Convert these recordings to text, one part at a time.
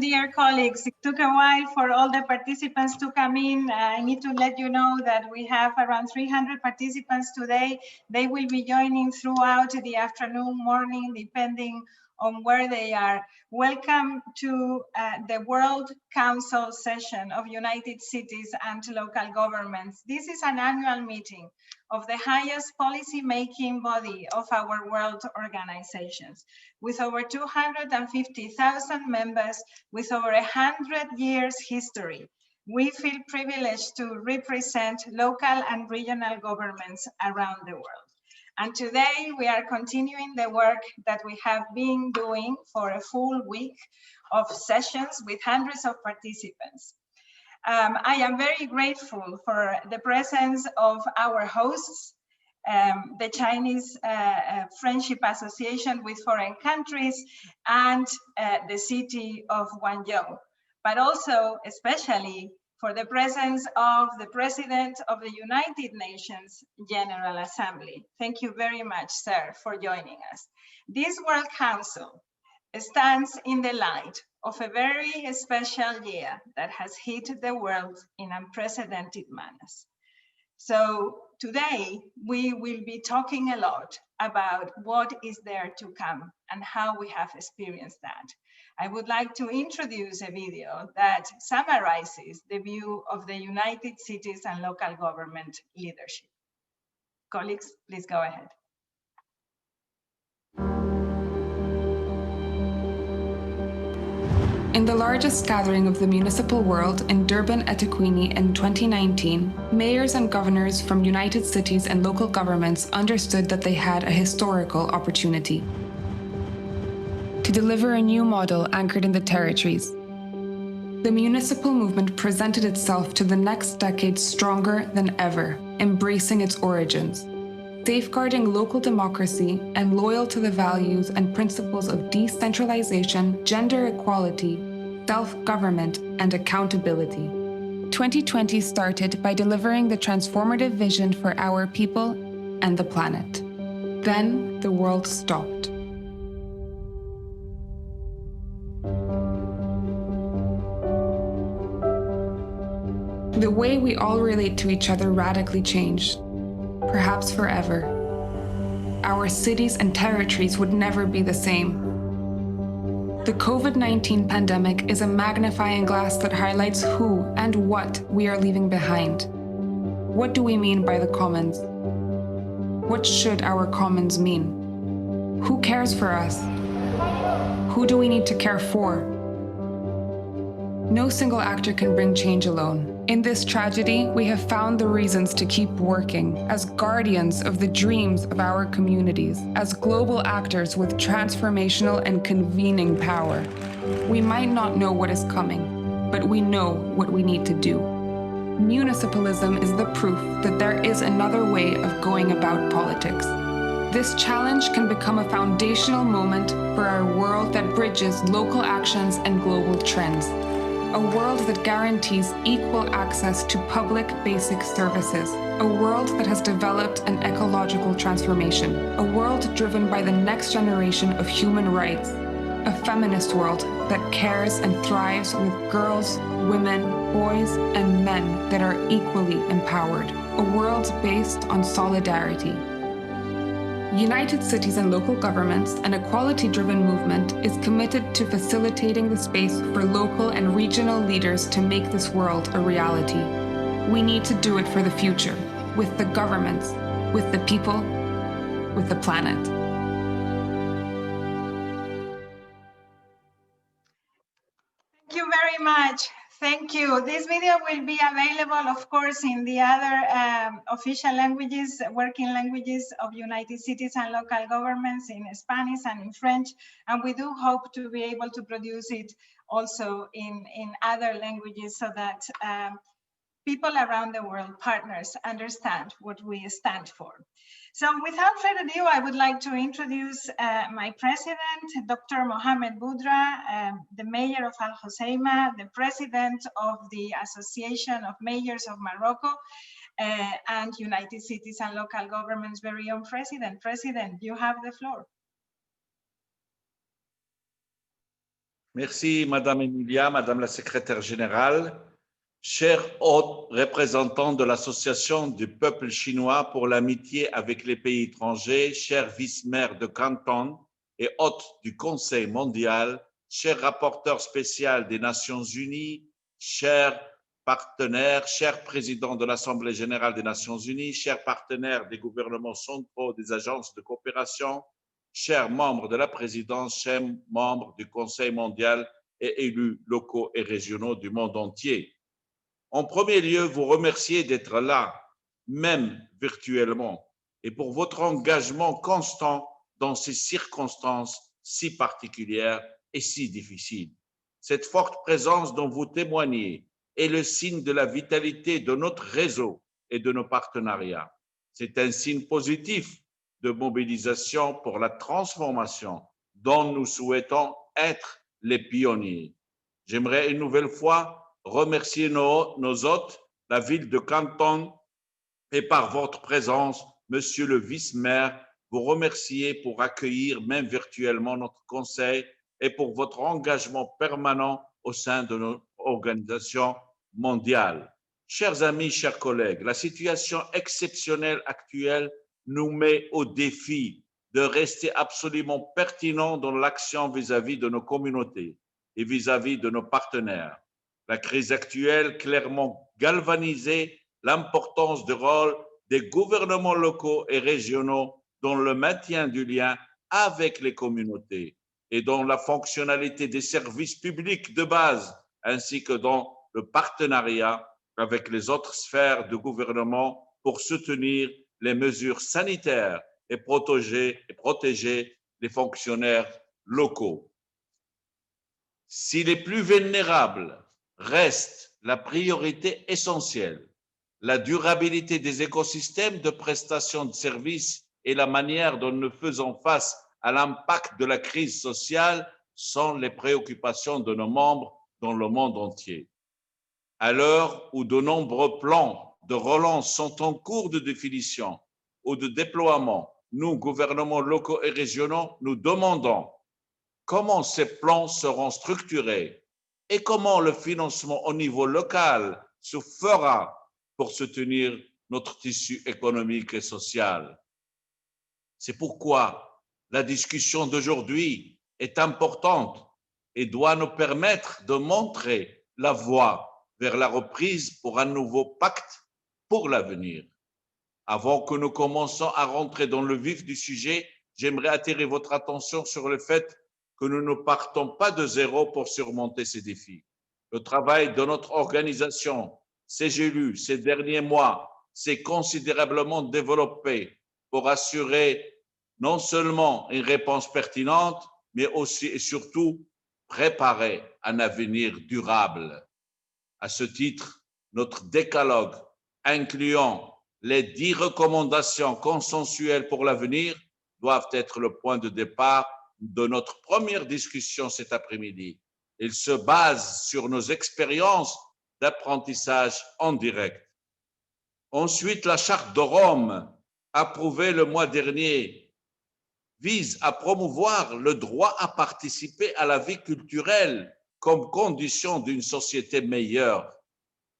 dear colleagues. It took a while for all the participants to come in. I need to let you know that we have around 300 participants today. They will be joining throughout the afternoon, morning, depending on where they are. Welcome to the World Council session of United Cities and Local Governments. This is an annual meeting of the highest policy-making body of our world organizations, with over 250,000 members, with over 100 years history. We feel privileged to represent local and regional governments around the world. And today we are continuing the work that we have been doing for a full week of sessions with hundreds of participants. I am very grateful for the presence of our hosts, the Chinese Friendship Association with Foreign Countries and the city of Guangzhou, but also especially for the presence of the President of the United Nations General Assembly. Thank you very much, sir, for joining us. This World Council stands in the light of a very special year that has hit the world in unprecedented manners. So today we will be talking a lot about what is there to come and how we have experienced that. I would like to introduce a video that summarizes the view of the United Cities and local government leadership. Colleagues, please go ahead. In the largest gathering of the municipal world in Durban, Ethekwini in 2019, mayors and governors from United Cities and local governments understood that they had a historical opportunity to deliver a new model anchored in the territories. The municipal movement presented itself to the next decade stronger than ever, embracing its origins, safeguarding local democracy and loyal to the values and principles of decentralization, gender equality, self-government, and accountability. 2020 started by delivering the transformative vision for our people and the planet. Then the world stopped. The way we all relate to each other radically changed. Perhaps forever. Our cities and territories would never be the same. The COVID-19 pandemic is a magnifying glass that highlights who and what we are leaving behind. What do we mean by the commons? What should our commons mean? Who cares for us? Who do we need to care for? No single actor can bring change alone. In this tragedy, we have found the reasons to keep working as guardians of the dreams of our communities, as global actors with transformational and convening power. We might not know what is coming, but we know what we need to do. Municipalism is the proof that there is another way of going about politics. This challenge can become a foundational moment for our world that bridges local actions and global trends. A world that guarantees equal access to public basic services. A world that has developed an ecological transformation. A world driven by the next generation of human rights. A feminist world that cares and thrives with girls, women, boys, and men that are equally empowered. A world based on solidarity. United Cities and local governments, an equality-driven movement, is committed to facilitating the space for local and regional leaders to make this world a reality. We need to do it for the future, with the governments, with the people, with the planet. Thank you very much. Thank you. This video will be available, of course, in the other official languages, working languages of United Cities and local governments in Spanish and in French. And we do hope to be able to produce it also in other languages so that people around the world, partners, understand what we stand for. So without further ado, I would like to introduce my president, Dr. Mohamed Boudra, the mayor of Al Hoceima, the president of the Association of Mayors of Morocco, and United Cities and Local Governments' very own president. President, you have the floor. Merci, Madame Emilia, Madame la secrétaire générale, chers hauts représentants de l'Association du peuple chinois pour l'amitié avec les pays étrangers, chers vice-maires de Canton et hôtes du Conseil mondial, chers rapporteurs spéciaux des Nations unies, chers partenaires, chers présidents de l'Assemblée générale des Nations unies, chers partenaires des gouvernements centraux, des agences de coopération, chers membres de la présidence, chers membres du Conseil mondial et élus locaux et régionaux du monde entier. En premier lieu, vous remercier d'être là, même virtuellement, et pour votre engagement constant dans ces circonstances si particulières et si difficiles. Cette forte présence dont vous témoignez est le signe de la vitalité de notre réseau et de nos partenariats. C'est un signe positif de mobilisation pour la transformation dont nous souhaitons être les pionniers. J'aimerais une nouvelle fois remercier nos hôtes, la ville de Canton, et par votre présence, monsieur le vice-maire, vous remercier pour accueillir même virtuellement notre conseil et pour votre engagement permanent au sein de notre organisation mondiale. Chers amis, chers collègues, la situation exceptionnelle actuelle nous met au défi de rester absolument pertinents dans l'action vis-à-vis de nos communautés et vis-à-vis de nos partenaires. La crise actuelle clairement galvanisé l'importance du rôle des gouvernements locaux et régionaux dans le maintien du lien avec les communautés et dans la fonctionnalité des services publics de base, ainsi que dans le partenariat avec les autres sphères de gouvernement pour soutenir les mesures sanitaires et protéger les fonctionnaires locaux. Si les plus vulnérables restent la priorité essentielle, la durabilité des écosystèmes de prestation de services et la manière dont nous faisons face à l'impact de la crise sociale sont les préoccupations de nos membres dans le monde entier. À l'heure où de nombreux plans de relance sont en cours de définition ou de déploiement, nous, gouvernements locaux et régionaux, nous demandons comment ces plans seront structurés et comment le financement au niveau local se fera pour soutenir notre tissu économique et social. C'est pourquoi la discussion d'aujourd'hui est importante et doit nous permettre de montrer la voie vers la reprise pour un nouveau pacte pour l'avenir. Avant que nous commençons à rentrer dans le vif du sujet, j'aimerais attirer votre attention sur le fait que nous ne partons pas de zéro pour surmonter ces défis. Le travail de notre organisation, ses élus, ces derniers mois, s'est considérablement développé pour assurer non seulement une réponse pertinente, mais aussi et surtout préparer un avenir durable. À ce titre, notre décalogue incluant les 10 recommandations consensuelles pour l'avenir doivent être le point de départ de notre première discussion cet après-midi. Il se base sur nos expériences d'apprentissage en direct. Ensuite, la charte de Rome, approuvée le mois dernier, vise à promouvoir le droit à participer à la vie culturelle comme condition d'une société meilleure.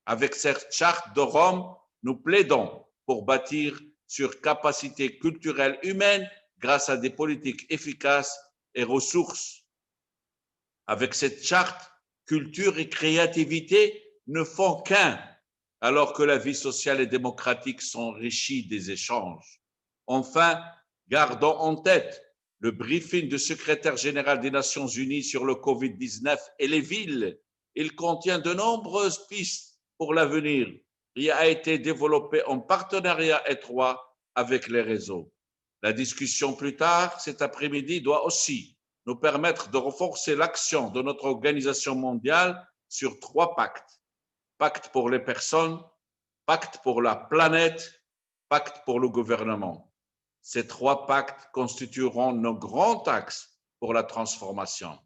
Avec cette charte de Rome, nous plaidons pour bâtir sur capacités culturelles humaines grâce à des politiques efficaces et ressources. Avec cette charte, culture et créativité ne font qu'un, alors que la vie sociale et démocratique s'enrichit des échanges. Enfin, gardons en tête le briefing du secrétaire général des Nations Unies sur le Covid-19 et les villes. Il contient de nombreuses pistes pour l'avenir et a été développé en partenariat étroit avec les réseaux. La discussion plus tard cet après-midi doit aussi nous permettre de renforcer l'action de notre organisation mondiale sur 3 pactes. Pacte pour les personnes, pacte pour la planète, pacte pour le gouvernement. Ces 3 pactes constitueront nos grands axes pour la transformation.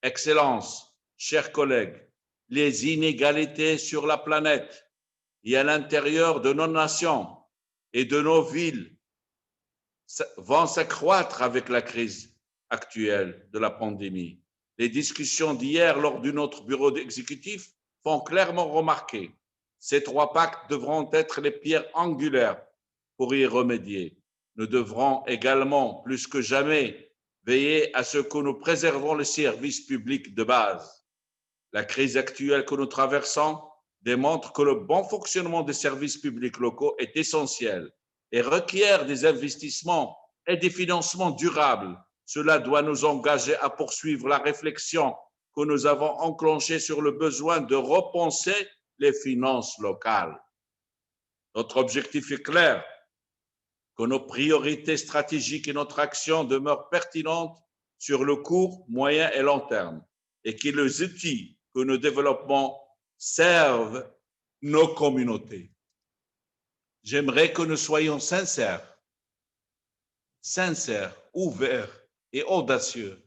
Excellence, chers collègues, les inégalités sur la planète et à l'intérieur de nos nations et de nos villes vont s'accroître avec la crise actuelle de la pandémie. Les discussions d'hier lors de notre bureau exécutif font clairement remarquer ces trois pactes devront être les pierres angulaires pour y remédier. Nous devrons également, plus que jamais, veiller à ce que nous préservons les services publics de base. La crise actuelle que nous traversons démontre que le bon fonctionnement des services publics locaux est essentiel et requiert des investissements et des financements durables. Cela doit nous engager à poursuivre la réflexion que nous avons enclenchée sur le besoin de repenser les finances locales. Notre objectif est clair, que nos priorités stratégiques et notre action demeurent pertinentes sur le court, moyen et long terme et que les outils que nous développons servent nos communautés. J'aimerais que nous soyons sincères, ouverts et audacieux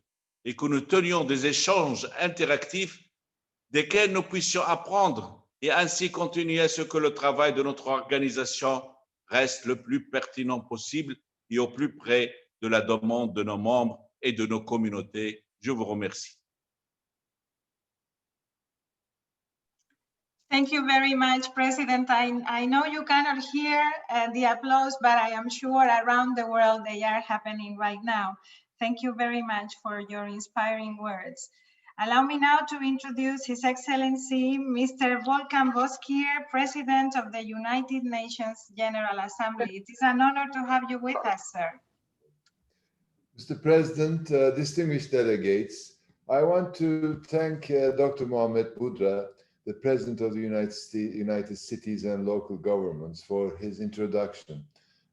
et que nous tenions des échanges interactifs desquels nous puissions apprendre et ainsi continuer à ce que le travail de notre organisation reste le plus pertinent possible et au plus près de la demande de nos membres et de nos communautés. Je vous remercie. Thank you very much, President. I know you cannot hear the applause, but I am sure around the world they are happening right now. Thank you very much for your inspiring words. Allow me now to introduce His Excellency, Mr. Volkan Bozkır, President of the United Nations General Assembly. It is an honor to have you with us, sir. Mr. President, distinguished delegates, I want to thank Dr. Mohamed Boudra, the President of the United Cities and Local Governments, for his introduction,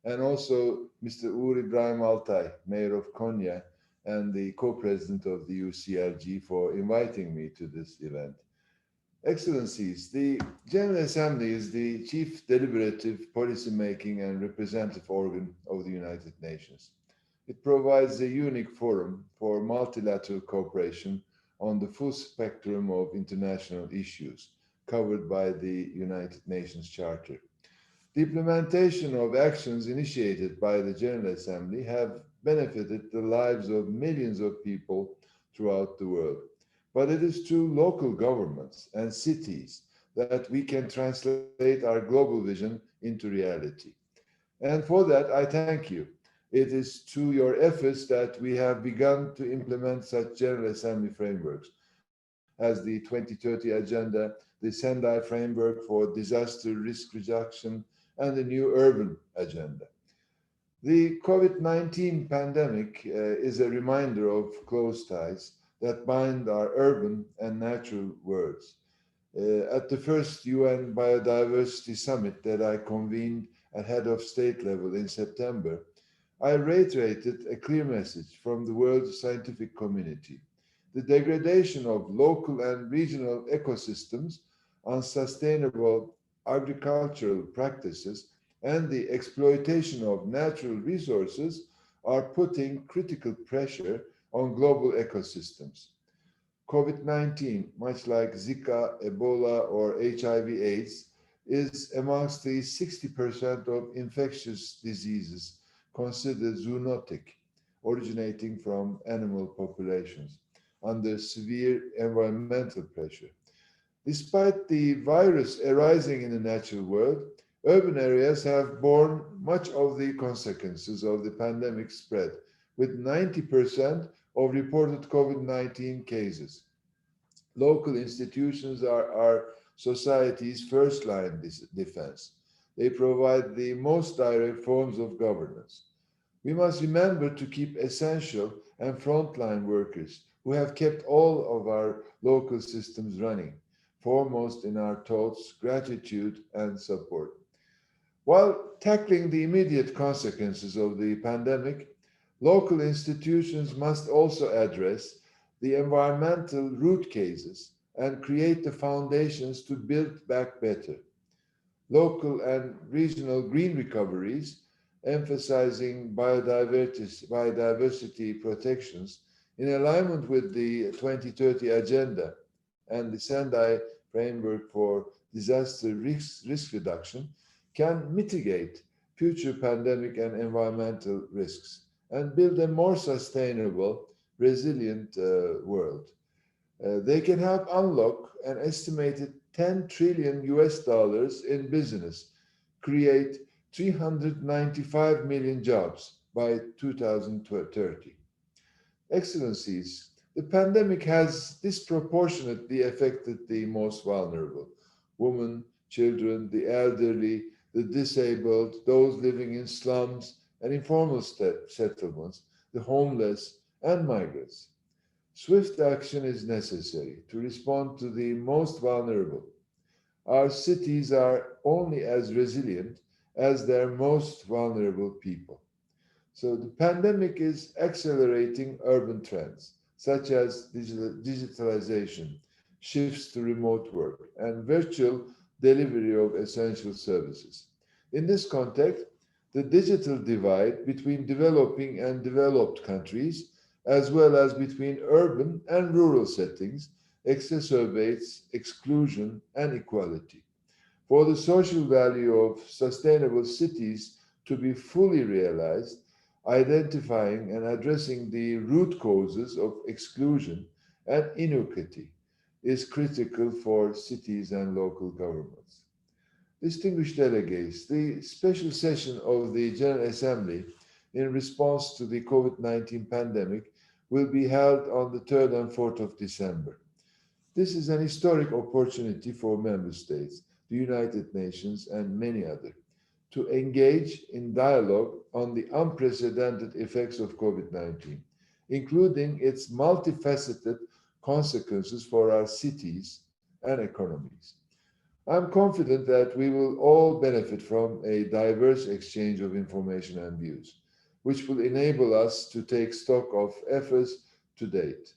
and also Mr. Uğur İbrahim Altay, Mayor of Konya, and the co-president of the UCLG for inviting me to this event. Excellencies, the General Assembly is the chief deliberative, policy-making, and representative organ of the United Nations. It provides a unique forum for multilateral cooperation on the full spectrum of international issues covered by the United Nations Charter. The implementation of actions initiated by the General Assembly have benefited the lives of millions of people throughout the world. But it is through local governments and cities that we can translate our global vision into reality. And for that, I thank you. It is through your efforts that we have begun to implement such General Assembly frameworks as the 2030 Agenda, the Sendai Framework for Disaster Risk Reduction, and the new Urban Agenda. The COVID-19 pandemic is a reminder of close ties that bind our urban and natural worlds. At the first UN Biodiversity Summit that I convened at head of state level in September, I reiterated a clear message from the world scientific community. The degradation of local and regional ecosystems, unsustainable agricultural practices, and the exploitation of natural resources are putting critical pressure on global ecosystems. COVID-19, much like Zika, Ebola, or HIV/AIDS, is amongst the 60% of infectious diseases considered zoonotic, originating from animal populations under severe environmental pressure. Despite the virus arising in the natural world, urban areas have borne much of the consequences of the pandemic spread, with 90% of reported COVID-19 cases. Local institutions are our society's first-line defense. They provide the most direct forms of governance. We must remember to keep essential and frontline workers who have kept all of our local systems running, foremost in our thoughts, gratitude, and support. While tackling the immediate consequences of the pandemic, local institutions must also address the environmental root causes and create the foundations to build back better. Local and regional green recoveries, emphasizing biodiversity protections in alignment with the 2030 Agenda and the Sendai Framework for Disaster Risk Reduction, can mitigate future pandemic and environmental risks and build a more sustainable, resilient world. They can help unlock an estimated $10 trillion in business, create 395 million jobs by 2030. Excellencies, the pandemic has disproportionately affected the most vulnerable: women, children, the elderly, the disabled, those living in slums and informal settlements, the homeless, and migrants. Swift action is necessary to respond to the most vulnerable. Our cities are only as resilient as their most vulnerable people. So the pandemic is accelerating urban trends, such as digitalization, shifts to remote work, and virtual delivery of essential services. In this context, the digital divide between developing and developed countries, as well as between urban and rural settings, exacerbates exclusion and inequality. For the social value of sustainable cities to be fully realized, identifying and addressing the root causes of exclusion and inequity is critical for cities and local governments. Distinguished delegates, the special session of the General Assembly in response to the COVID-19 pandemic will be held on the 3rd and 4th of December. This is an historic opportunity for member states, the United Nations, and many others to engage in dialogue on the unprecedented effects of COVID-19, including its multifaceted consequences for our cities and economies. I'm confident that we will all benefit from a diverse exchange of information and views, which will enable us to take stock of efforts to date,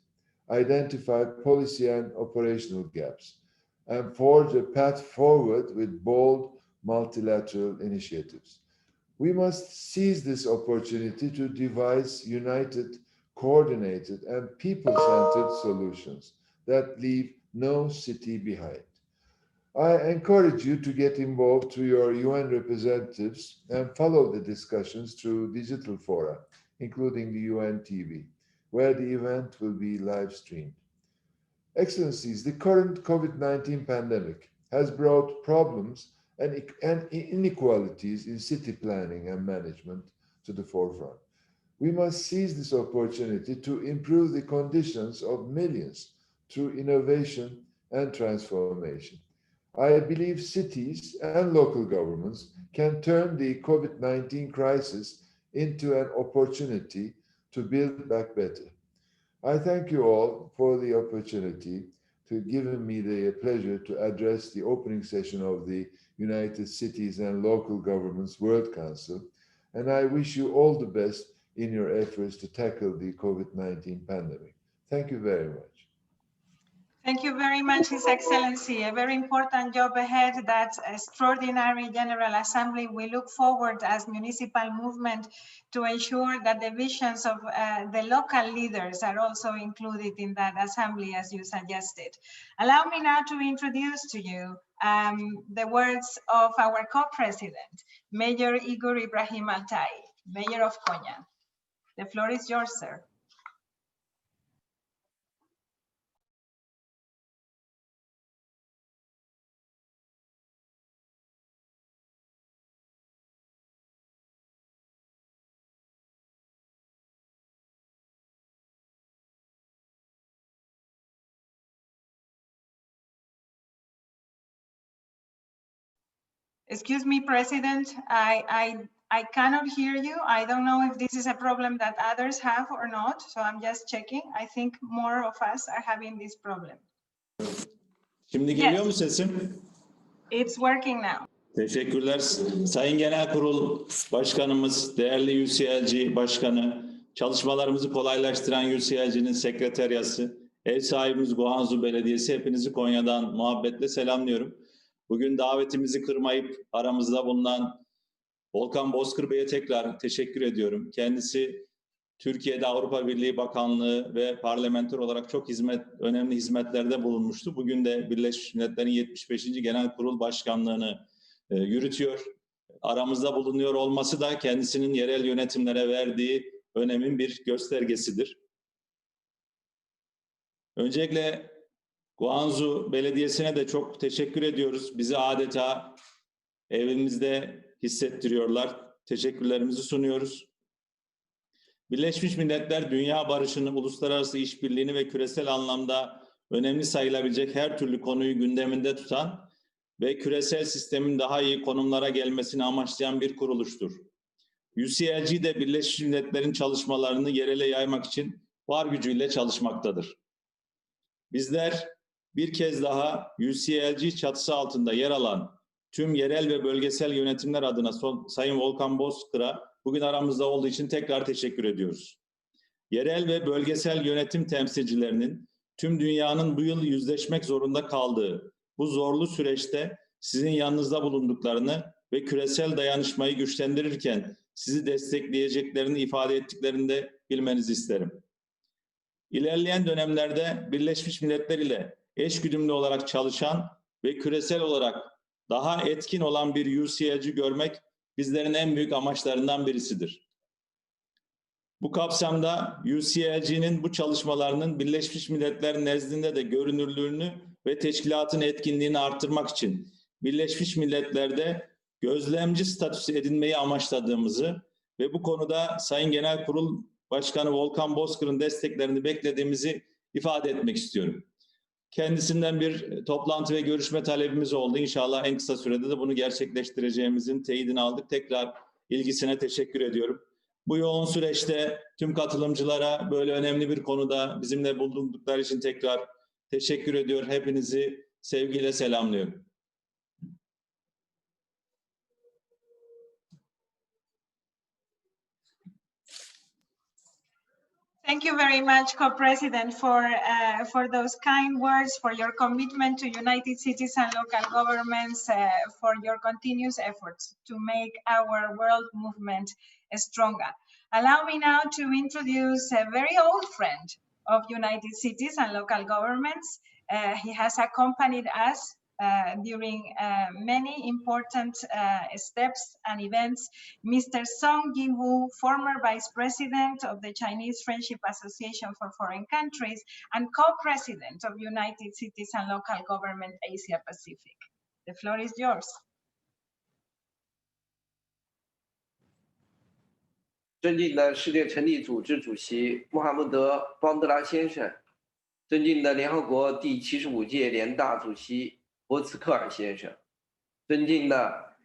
identify policy and operational gaps, and forge a path forward with bold multilateral initiatives. We must seize this opportunity to devise united, coordinated, and people-centered solutions that leave no city behind. I encourage you to get involved through your UN representatives and follow the discussions through digital fora, including the UN TV, where the event will be live streamed. Excellencies, the current COVID-19 pandemic has brought problems and inequalities in city planning and management to the forefront. We must seize this opportunity to improve the conditions of millions through innovation and transformation. I believe cities and local governments can turn the COVID-19 crisis into an opportunity to build back better. I thank you all for the opportunity to give me the pleasure to address the opening session of the United Cities and Local Governments World Council, and I wish you all the best in your efforts to tackle the COVID-19 pandemic. Thank you very much. Thank you very much, His Excellency. A very important job ahead, that extraordinary General Assembly. We look forward as municipal movement to ensure that the visions of the local leaders are also included in that assembly, as you suggested. Allow me now to introduce to you the words of our co-president, Mayor Igor Ibrahim Altai, Mayor of Konya. The floor is yours, sir. Excuse me, President, I cannot hear you. I don't know if this is a problem that others have or not, so I'm just checking. I think more of us are having this problem. Şimdi geliyor mu sesim? It's working now. Teşekkürler. Sayın Genel Kurul Başkanımız, değerli UCLG Başkanı, çalışmalarımızı kolaylaştıran UCLG'nin sekreteryası, ev sahibimiz Guangzhou Belediyesi, hepinizi Konya'dan muhabbetle selamlıyorum. Bugün davetimizi kırmayıp aramızda bulunan Volkan Bozkır Bey'e tekrar teşekkür ediyorum. Kendisi Türkiye'de Avrupa Birliği Bakanlığı ve parlamenter olarak çok önemli hizmetlerde bulunmuştu. Bugün de Birleşmiş Milletler'in 75. Genel Kurul Başkanlığı'nı yürütüyor. Aramızda bulunuyor olması da kendisinin yerel yönetimlere verdiği önemin bir göstergesidir. Öncelikle Guangzhou Belediyesi'ne de çok teşekkür ediyoruz. Bizi adeta evimizde hissettiriyorlar. Teşekkürlerimizi sunuyoruz. Birleşmiş Milletler dünya barışını, uluslararası işbirliğini ve küresel anlamda önemli sayılabilecek her türlü konuyu gündeminde tutan ve küresel sistemin daha iyi konumlara gelmesini amaçlayan bir kuruluştur. UCLG de Birleşmiş Milletler'in çalışmalarını yerele yaymak için var gücüyle çalışmaktadır. Bizler bir kez daha UCLG çatısı altında yer alan tüm yerel ve bölgesel yönetimler adına Sayın Volkan Bozkır'a bugün aramızda olduğu için tekrar teşekkür ediyoruz. Yerel ve bölgesel yönetim temsilcilerinin tüm dünyanın bu yıl yüzleşmek zorunda kaldığı bu zorlu süreçte sizin yanınızda bulunduklarını ve küresel dayanışmayı güçlendirirken sizi destekleyeceklerini ifade ettiklerini de bilmenizi isterim. İlerleyen dönemlerde Birleşmiş Milletler ile eşgüdümlü olarak çalışan ve küresel olarak daha etkin olan bir UCLG görmek bizlerin en büyük amaçlarından birisidir. Bu kapsamda UCLG'nin bu çalışmalarının Birleşmiş Milletler nezdinde de görünürlüğünü ve teşkilatın etkinliğini arttırmak için Birleşmiş Milletler'de gözlemci statüsü edinmeyi amaçladığımızı ve bu konuda Sayın Genel Kurul Başkanı Volkan Bozkır'ın desteklerini beklediğimizi ifade etmek istiyorum. Kendisinden bir toplantı ve görüşme talebimiz oldu. İnşallah en kısa sürede de bunu gerçekleştireceğimizin teyidini aldık. Tekrar ilgisine teşekkür ediyorum. Bu yoğun süreçte tüm katılımcılara böyle önemli bir konuda bizimle bulundukları için tekrar teşekkür ediyor. Hepinizi sevgiyle selamlıyorum. Thank you very much, Co-President, for those kind words, for your commitment to United Cities and local governments, for your continuous efforts to make our world movement stronger. Allow me now to introduce a very old friend of United Cities and local governments. He has accompanied us during many important steps and events. Mr. Song Ji-woo, former Vice President of the Chinese Friendship Association for Foreign Countries and Co-President of United Cities and Local Government Asia Pacific. The floor is yours. 尊敬的世界成立组织主席穆罕默德·邦德拉先生，尊敬的联合国第75届联大主席博茨克尔先生，尊敬的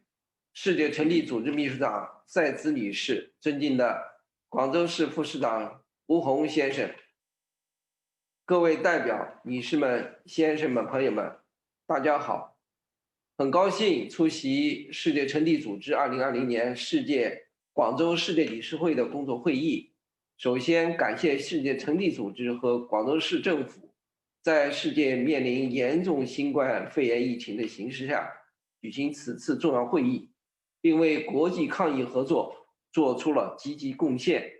世界成立组织秘书长赛兹女士，尊敬的广州市副市长吴红先生，各位代表、女士们、先生们、朋友们，大家好！很高兴出席世界成立组织2020年广州世界理事会的工作会议。首先，感谢世界成立组织和广州市政府，在世界面临严重新冠肺炎疫情的形势下，举行此次重要会议，并为国际抗疫合作做出了积极贡献。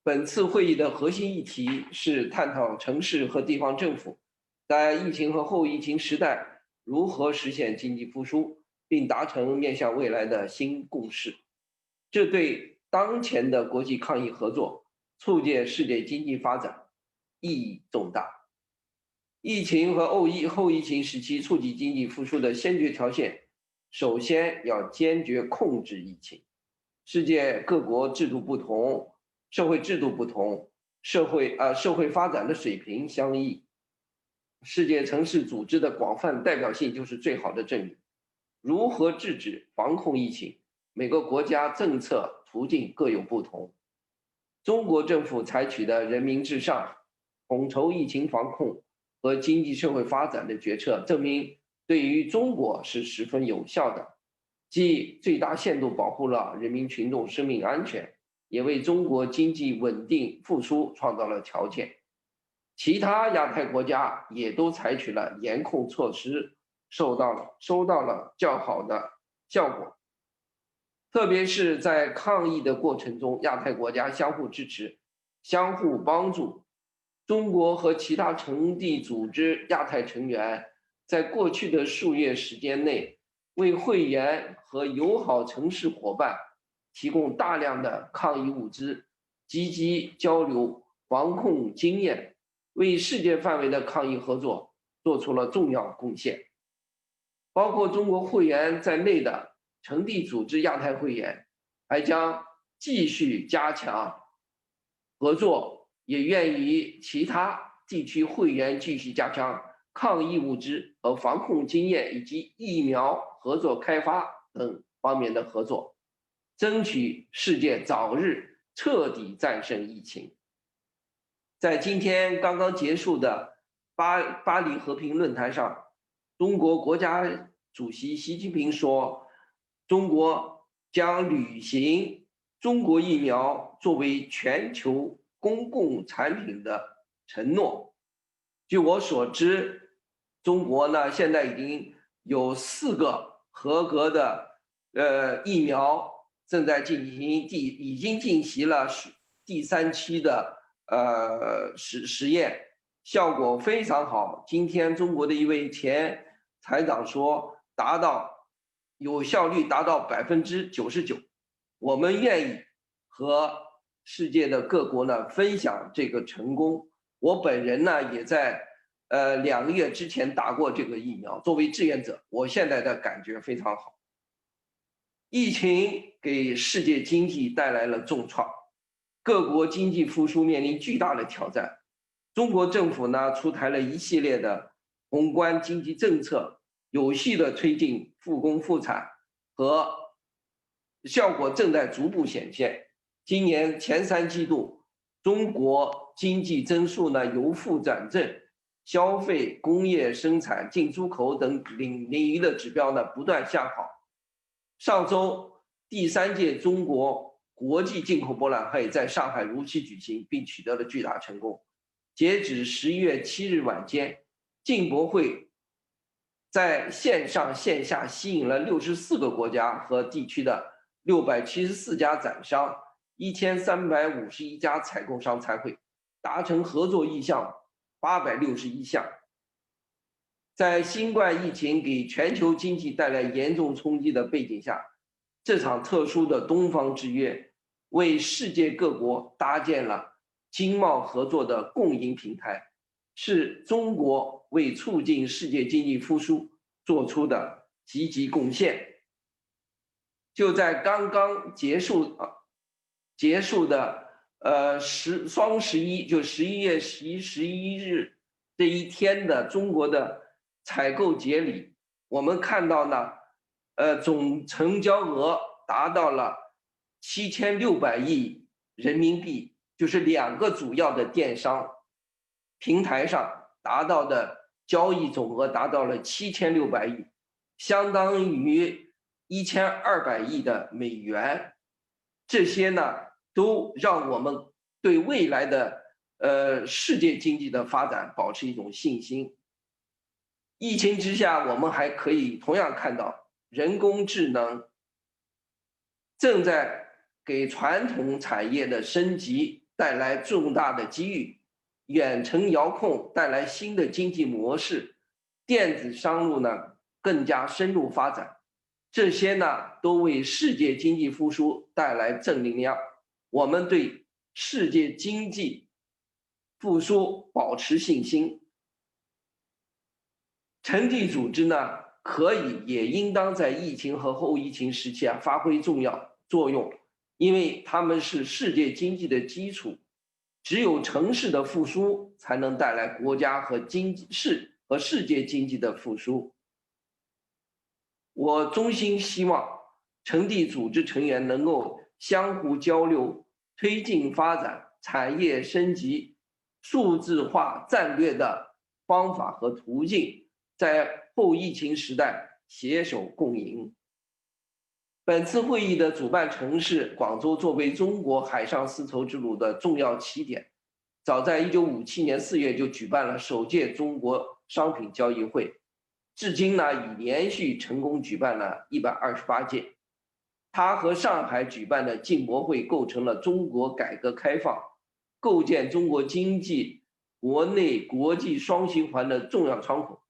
本次会议的核心议题是探讨城市和地方政府在疫情和后疫情时代如何实现经济复苏，并达成面向未来的新共识。这对当前的国际抗疫合作、促进世界经济发展意义重大。疫情和后疫情时期促进经济复苏的先决条件，首先要坚决控制疫情。世界各国制度不同，社会制度不同，社会发展的水平相异。世界城市组织的广泛代表性就是最好的证明。如何制止防控疫情？每个国家政策途径各有不同。中国政府采取的人民至上、统筹疫情防控和经济社会发展的决策，证明对于中国是十分有效的，既最大限度保护了人民群众生命安全，也为中国经济稳定复苏创造了条件。其他亚太国家也都采取了严控措施，收到了较好的效果。特别是在抗疫的过程中，亚太国家相互支持、相互帮助。中国和其他成立组织亚太成员在过去的数月时间内，为会员和友好城市伙伴提供大量的抗疫物资，积极交流防控经验，为世界范围的抗疫合作做出了重要贡献。包括中国会员在内的成立组织亚太会员还将继续加强合作，也愿与其他地区会员继续加强抗疫物资和防控经验以及疫苗合作开发等方面的合作，争取世界早日彻底战胜疫情。在今天刚刚结束的巴黎和平论坛上，中国国家主席习近平说，中国将履行中国疫苗作为全球公共产品的承诺。据我所知，中国呢现在已经有4个合格的疫苗正在已经进行了第3期的实验，效果非常好。今天中国的一位前台长说，有效率达到99%。我们愿意和世界的各国呢分享这个成功。我本人呢也在2个月之前打过这个疫苗，作为志愿者，我现在的感觉非常好。疫情给世界经济带来了重创，各国经济复苏面临巨大的挑战。中国政府呢出台了一系列的宏观经济政策，有序的推进复工复产，和效果正在逐步显现。今年前3季度，中国经济增速呢由负转正，消费、工业生产、进出口等领域的指标呢不断向好。上周第3届中国国际进口博览会在上海如期举行，并取得了巨大成功。截止11月7日晚间，进博会在线上线下吸引了64个国家和地区的674家展商、1351家采购商参会，达成合作意向861项。在新冠疫情给全球经济带来严重冲击的背景下，这场特殊的东方之约为世界各国搭建了经贸合作的共赢平台，是中国为促进世界经济复苏做出的积极贡献。就在刚刚结束的双11，就11月11日这一天的中国的采购节里，我们看到呢，总成交额达到了7600亿人民币，就是2个主要的电商平台上达到的交易总额达到了7600亿，相当于1200亿的美元。这些呢，都让我们对未来的世界经济的发展保持一种信心。疫情之下，我们还可以同样看到，人工智能正在给传统产业的升级带来重大的机遇，远程遥控带来新的经济模式，电子商务呢更加深入发展，这些呢都为世界经济复苏带来正能量。我们对世界经济复苏保持信心。成立组织呢，可以也应当在疫情和后疫情时期发挥重要作用，因为他们是世界经济的基础。只有城市的复苏，才能带来国家和世界经济的复苏。我衷心希望成立组织成员能够相互交流，推进发展产业升级、数字化战略的方法和途径，在后疫情时代携手共赢。本次会议的主办城市广州作为中国海上丝绸之路的重要起点，早在1957年4月就举办了首届中国商品交易会，至今呢已连续成功举办了128届。它和上海举办的进博会构成了中国改革开放、构建中国经济国内国际双循环的重要窗口，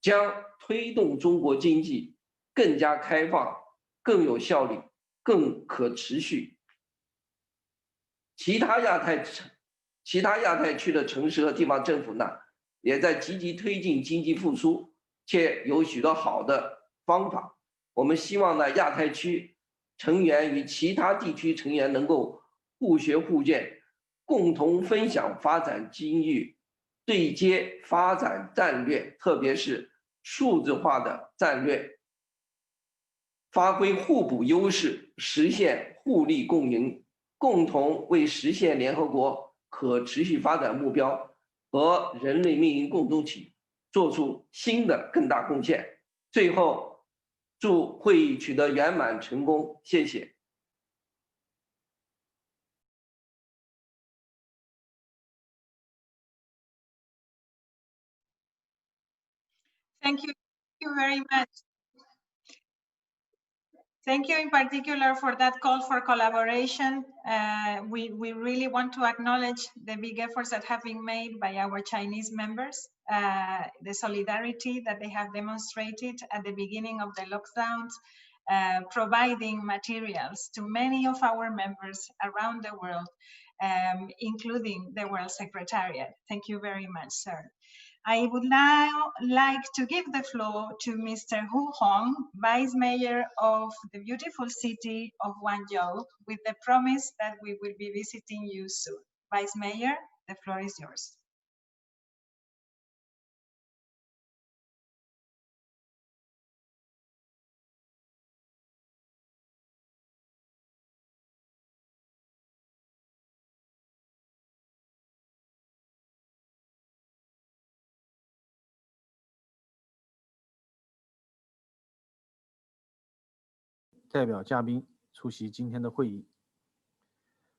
将推动中国经济更加开放、更有效率、更可持续。其他其他亚太区的城市和地方政府呢，也在积极推进经济复苏，且有许多好的方法。我们希望呢，亚太区成员与其他地区成员能够互学互鉴，共同分享发展机遇，对接发展战略，特别是数字化的战略，发挥互补优势，实现互利共赢，共同为实现联合国可持续发展目标和人类命运共同体做出新的更大贡献。最后，祝会议取得圆满成功，谢谢。Thank you very much. Thank you in particular for that call for collaboration. We really want to acknowledge the big efforts that have been made by our Chinese members, the solidarity that they have demonstrated at the beginning of the lockdowns, providing materials to many of our members around the world, including the World Secretariat. Thank you very much, sir. I would now like to give the floor to Mr. Hu Hong, Vice Mayor of the beautiful city of Guangzhou, with the promise that we will be visiting you soon. Vice Mayor, the floor is yours. "代表嘉宾出席今天的会议。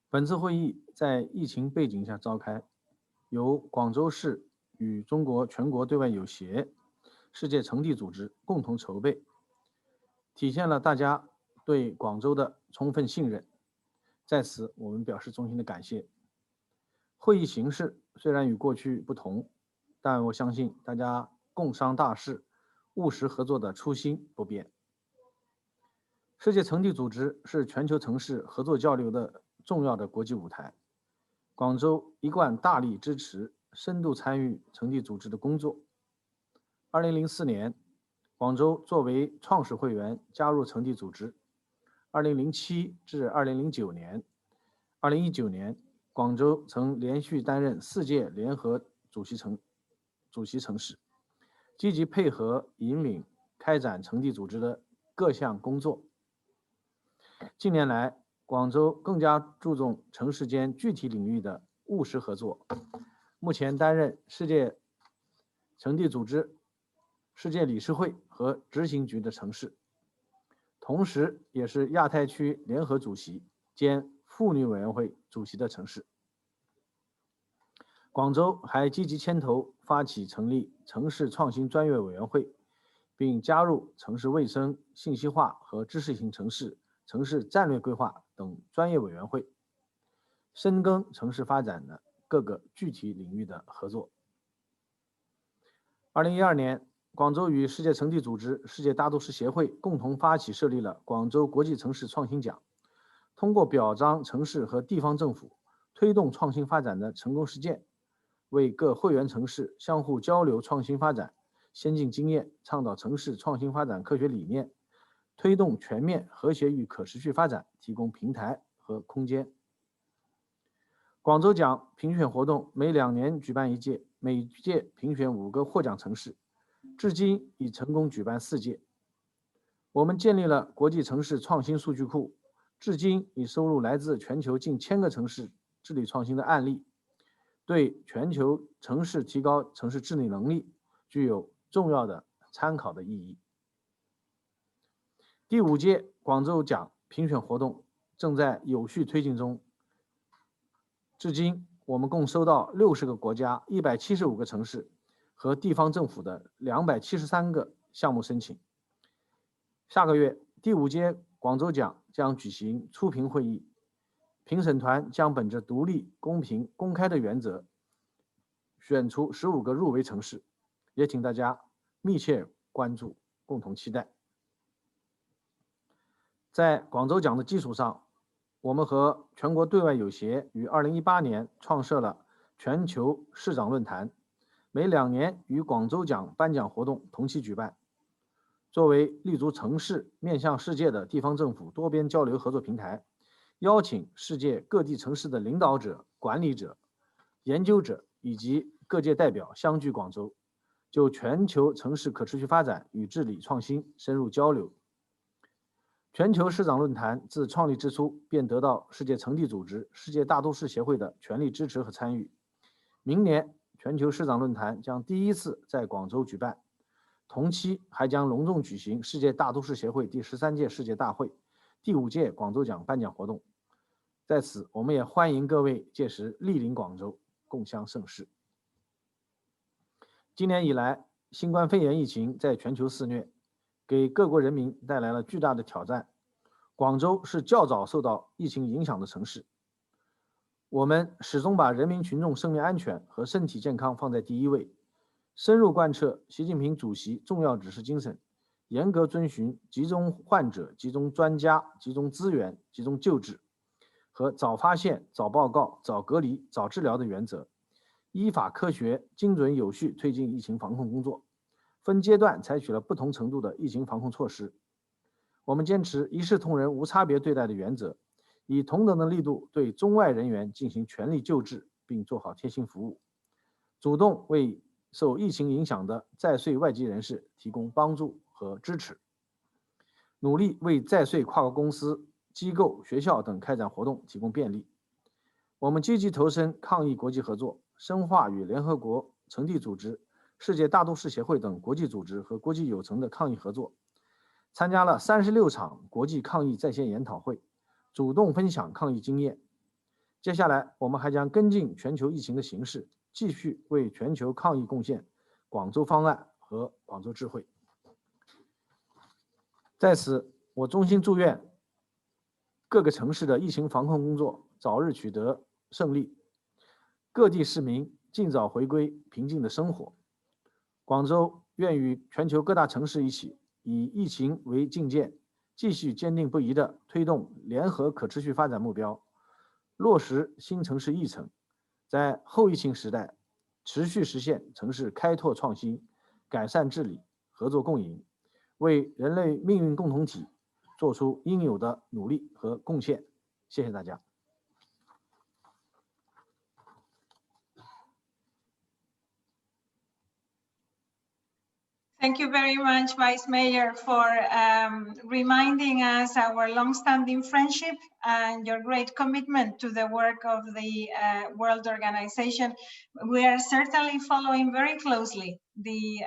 本次会议在疫情背景下召开，由广州市与中国全国对外友协、世界城地组织共同筹备，体现了大家对广州的充分信任。在此，我们表示衷心的感谢。会议形式虽然与过去不同，但我相信大家共商大事、务实合作的初心不变。世界城地组织是全球城市合作交流的重要的国际舞台。广州一贯大力支持、深度参与城地组织的工作。2004年，广州作为创始会员加入城地组织。2007至2009年，2019年，广州曾连续担任4届联合主席城市，积极配合引领开展城地组织的各项工作。近年来，广州更加注重城市间具体领域的务实合作，目前担任世界城地组织世界理事会和执行局的城市，同时也是亚太区联合主席兼妇女委员会主席的城市。广州还积极牵头发起成立城市创新专业委员会，并加入城市卫生、信息化和知识型城市、城市战略规划等专业委员会，深耕城市发展的各个具体领域的合作。2012年，广州与世界城地组织、世界大都市协会共同发起设立了广州国际城市创新奖，通过表彰城市和地方政府推动创新发展的成功实践，为各会员城市相互交流创新发展先进经验，倡导城市创新发展科学理念，推动全面和谐与可持续发展提供平台和空间。广州奖评选活动每2年举办1届，每届评选5个获奖城市，至今已成功举办4届。我们建立了国际城市创新数据库，至今已收录来自全球近1000个城市治理创新的案例，对全球城市提高城市治理能力具有重要的参考的意义。第5届广州奖评选活动正在有序推进中，至今我们共收到60个国家、175个城市和地方政府的273个项目申请。下个月，第5届广州奖将举行初评会议，评审团将本着独立、公平、公开的原则，选出15个入围城市，也请大家密切关注，共同期待。在广州奖的基础上，我们和全国对外友协于2018年创设了全球市长论坛，每2年与广州奖颁奖活动同期举办。作为立足城市、面向世界的地方政府多边交流合作平台，邀请世界各地城市的领导者、管理者、研究者以及各界代表相聚广州，就全球城市可持续发展与治理创新深入交流。全球市长论坛自创立之初便得到世界城地组织、世界大都市协会的全力支持和参与。明年全球市长论坛将第1次在广州举办，同期还将隆重举行世界大都市协会第13届世界大会、第5届广州奖颁奖活动。在此，我们也欢迎各位届时莅临广州，共襄盛事。今年以来，新冠肺炎疫情在全球肆虐，给各国人民带来了巨大的挑战。广州是较早受到疫情影响的城市，我们始终把人民群众生命安全和身体健康放在第1位，深入贯彻习近平主席重要指示精神，严格遵循集中患者、集中专家、集中资源、集中救治和早发现、早报告、早隔离、早治疗的原则，依法科学、精准有序推进疫情防控工作，分阶段采取了不同程度的疫情防控措施。我们坚持一视同仁、无差别对待的原则，以同等的力度对中外人员进行全力救治，并做好贴心服务，主动为受疫情影响的在穗外籍人士提供帮助和支持，努力为在穗跨国公司、机构、学校等开展活动提供便利。我们积极投身抗疫国际合作，深化与联合国、城地组织、世界大都市协会等国际组织和国际有成的抗疫合作，参加了36场国际抗疫在线研讨会，主动分享抗疫经验。接下来，我们还将跟进全球疫情的形势，继续为全球抗疫贡献广州方案和广州智慧。在此，我衷心祝愿各个城市的疫情防控工作早日取得胜利，各地市民尽早回归平静的生活。广州愿与全球各大城市一起，以疫情为镜鉴，继续坚定不移地推动联合可持续发展目标，落实新城市议程，在后疫情时代持续实现城市开拓创新、改善治理、合作共赢，为人类命运共同体做出应有的努力和贡献。谢谢大家。Thank you very much, Vice Mayor, for reminding us our long-standing friendship and your great commitment to the work of the World Organization. We are certainly following very closely the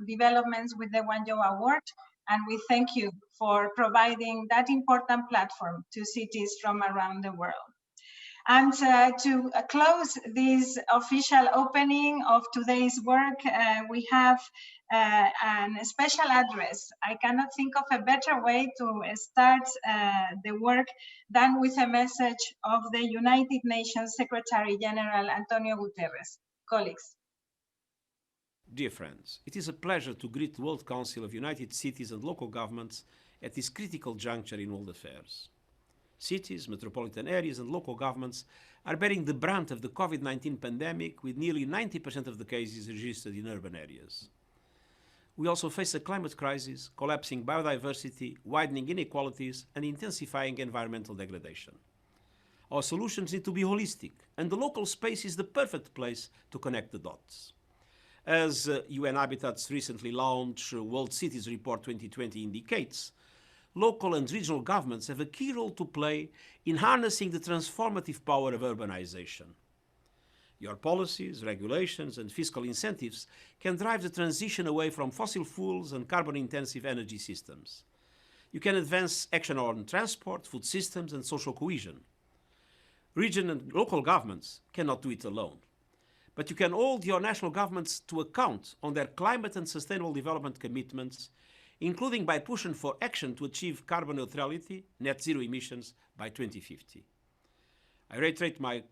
developments with the Wanzhou Award, and we thank you for providing that important platform to cities from around the world. And to close this official opening of today's work, we have a special address. I cannot think of a better way to start the work than with a message of the United Nations Secretary General Antonio Guterres. Colleagues. Dear friends, it is a pleasure to greet the World Council of United Cities and Local Governments at this critical juncture in world affairs. Cities, metropolitan areas and local governments are bearing the brunt of the COVID-19 pandemic, with nearly 90% of the cases registered in urban areas. We also face a climate crisis, collapsing biodiversity, widening inequalities and intensifying environmental degradation. Our solutions need to be holistic, and the local space is the perfect place to connect the dots. As UN Habitat's recently launched World Cities Report 2020 indicates, local and regional governments have a key role to play in harnessing the transformative power of urbanization. Your policies, regulations, and fiscal incentives can drive the transition away from fossil fuels and carbon-intensive energy systems. You can advance action on transport, food systems, and social cohesion. Regional and local governments cannot do it alone, but you can hold your national governments to account on their climate and sustainable development commitments, including by pushing for action to achieve carbon neutrality, net zero emissions by 2050. I reiterate my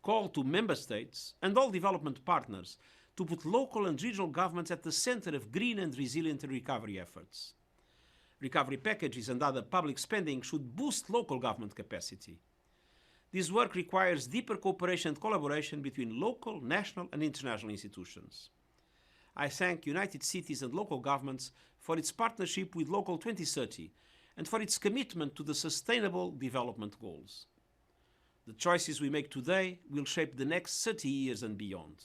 call to member states and all development partners to put local and regional governments at the center of green and resilient recovery efforts. Recovery packages and other public spending should boost local government capacity. This work requires deeper cooperation and collaboration between local, national, and international institutions. I thank United Cities and local governments for its partnership with Local 2030 and for its commitment to the Sustainable Development Goals. The choices we make today will shape the next 30 years and beyond.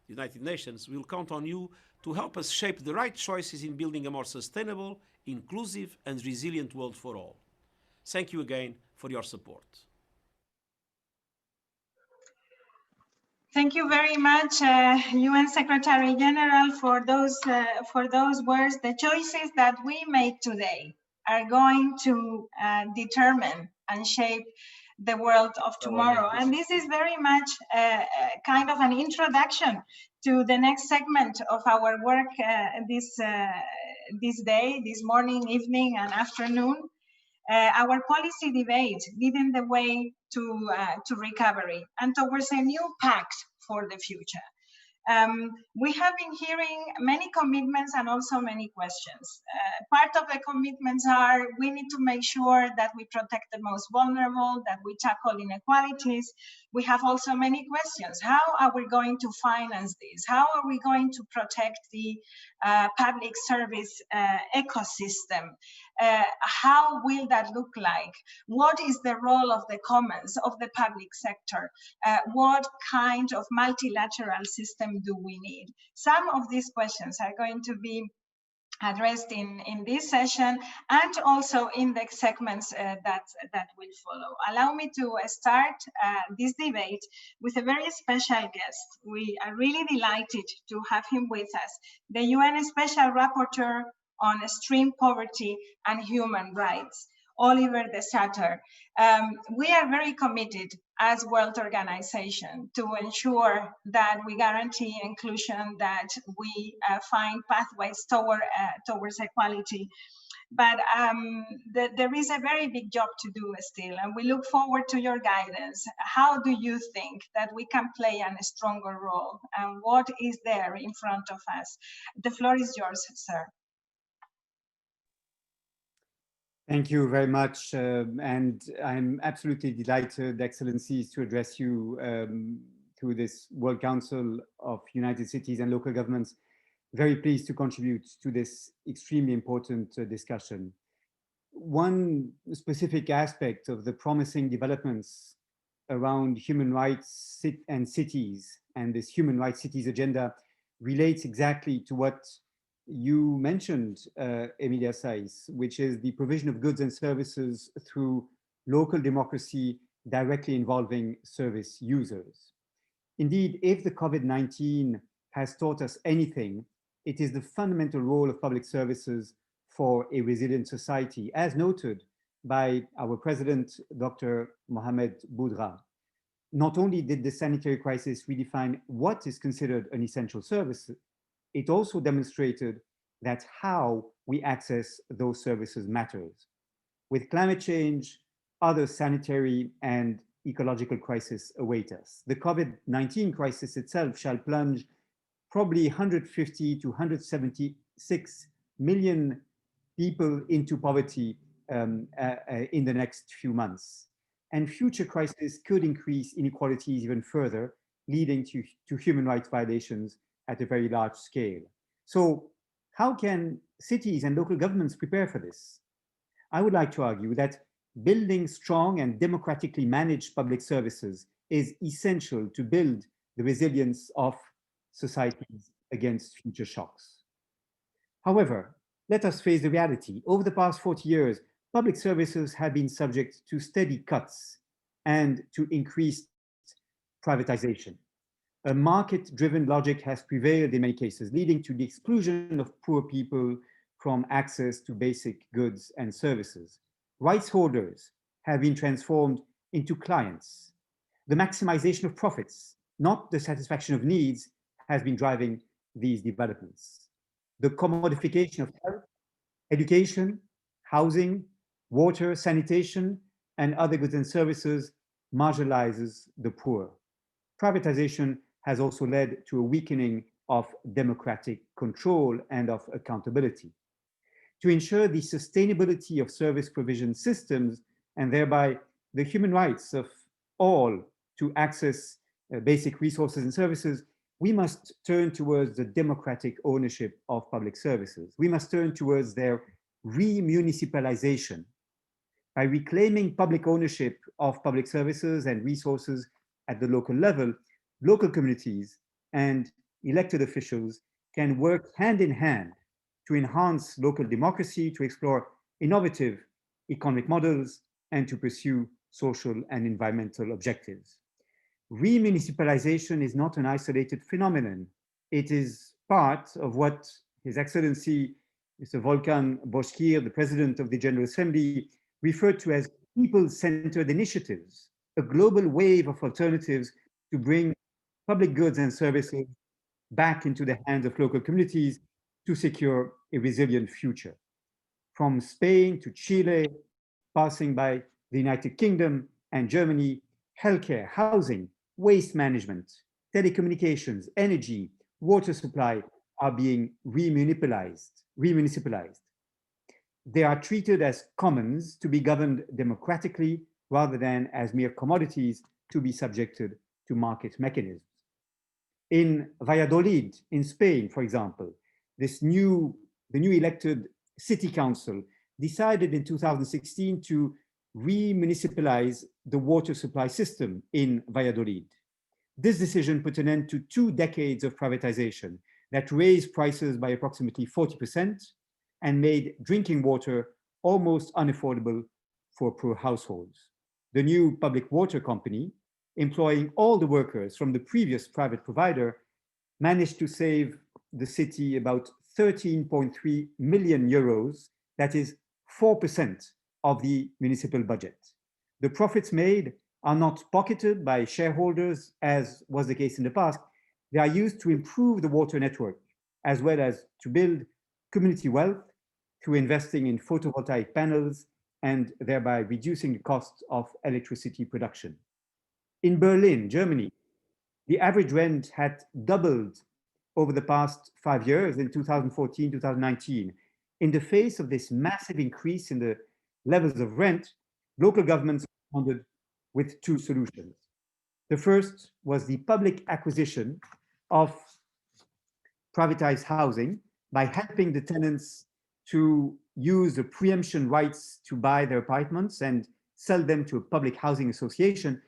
The United Nations will count on you to help us shape the right choices in building a more sustainable, inclusive, and resilient world for all. Thank you again for your support. Thank you very much, UN Secretary General, for those words. The choices that we make today are going to determine and shape the world of tomorrow. And this is very much kind of an introduction to the next segment of our work this day, this morning, evening, and afternoon. Our policy debate leading the way to recovery and towards a new pact for the future. We have been hearing many commitments and also many questions. Part of the commitments are we need to make sure that we protect the most vulnerable, that we tackle inequalities. We have also many questions. How are we going to finance this? How are we going to protect the public service ecosystem? How will that look like? What is the role of the commons, of the public sector? What kind of multilateral system do we need? Some of these questions are going to be addressed in this session and also in the segments that will follow. Allow me to start this debate with a very special guest. We are really delighted to have him with us, the UN Special Rapporteur on Extreme Poverty and Human Rights, Oliver de Schutter. We are very committed as World Organization to ensure that we guarantee inclusion, that we find pathways towards equality. But there is a very big job to do still, and we look forward to your guidance. How do you think that we can play a stronger role, and what is there in front of us? The floor is yours, sir. Thank you very much, and I'm absolutely delighted, Excellencies, to address you through this World Council of United Cities and Local Governments. Very pleased to contribute to this extremely important discussion. One specific aspect of the promising developments around human rights and cities, and this human rights cities agenda, relates exactly to what you mentioned, Emilia Saiz, which is the provision of goods and services through local democracy directly involving service users. Indeed, if the COVID-19 has taught us anything, it is the fundamental role of public services for a resilient society, as noted by our President, Dr. Mohamed Boudra. Not only did the sanitary crisis redefine what is considered an essential service, it also demonstrated that how we access those services matters. With climate change, other sanitary and ecological crises await us. The COVID-19 crisis itself shall plunge probably 150 to 176 million people into poverty in the next few months. And future crises could increase inequalities even further, leading to human rights violations at a very large scale. So how can cities and local governments prepare for this? I would like to argue that building strong and democratically managed public services is essential to build the resilience of societies against future shocks. However, let us face the reality. Over the past 40 years, public services have been subject to steady cuts and to increased privatization. A market-driven logic has prevailed in many cases, leading to the exclusion of poor people from access to basic goods and services. Rights holders have been transformed into clients. The maximization of profits, not the satisfaction of needs, has been driving these developments. The commodification of health, education, housing, water, sanitation, and other goods and services marginalizes the poor. Privatization has also led to a weakening of democratic control and of accountability. To ensure the sustainability of service provision systems and thereby the human rights of all to access basic resources and services, we must turn towards the democratic ownership of public services. We must turn towards their remunicipalization. By reclaiming public ownership of public services and resources at the local level, local communities and elected officials can work hand in hand to enhance local democracy, to explore innovative economic models, and to pursue social and environmental objectives. Remunicipalization is not an isolated phenomenon. It is part of what His Excellency Mr. Volkan Bozkır, the President of the General Assembly, referred to as people-centered initiatives, a global wave of alternatives to bring public goods and services back into the hands of local communities to secure a resilient future. From Spain to Chile, passing by the United Kingdom and Germany, healthcare, housing, waste management, telecommunications, energy, water supply are being remunicipalized. They are treated as commons to be governed democratically rather than as mere commodities to be subjected to market mechanisms. In Valladolid, in Spain, for example, the new elected city council decided in 2016 to remunicipalize the water supply system in Valladolid. This decision put an end to 2 decades of privatization that raised prices by approximately 40% and made drinking water almost unaffordable for poor households. The new public water company, employing all the workers from the previous private provider, managed to save the city about 13.3 million euros, that is 4% of the municipal budget. The profits made are not pocketed by shareholders, as was the case in the past. They are used to improve the water network, as well as to build community wealth through investing in photovoltaic panels and thereby reducing the cost of electricity production. In Berlin, Germany, the average rent had doubled over the past 5 years in 2014, 2019. In the face of this massive increase in the levels of rent, local governments responded with 2 solutions. The first was the public acquisition of privatized housing by helping the tenants to use the preemption rights to buy their apartments and sell them to a public housing association.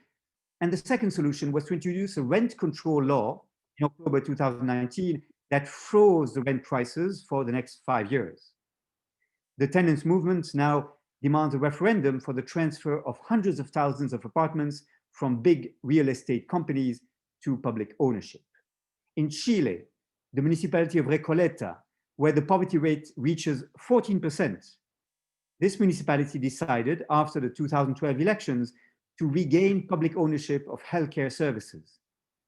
And the second solution was to introduce a rent control law in October 2019 that froze the rent prices for the next 5 years. The tenants' movement now demands a referendum for the transfer of hundreds of thousands of apartments from big real estate companies to public ownership. In Chile, the municipality of Recoleta, where the poverty rate reaches 14%, this municipality decided after the 2012 elections to regain public ownership of healthcare services.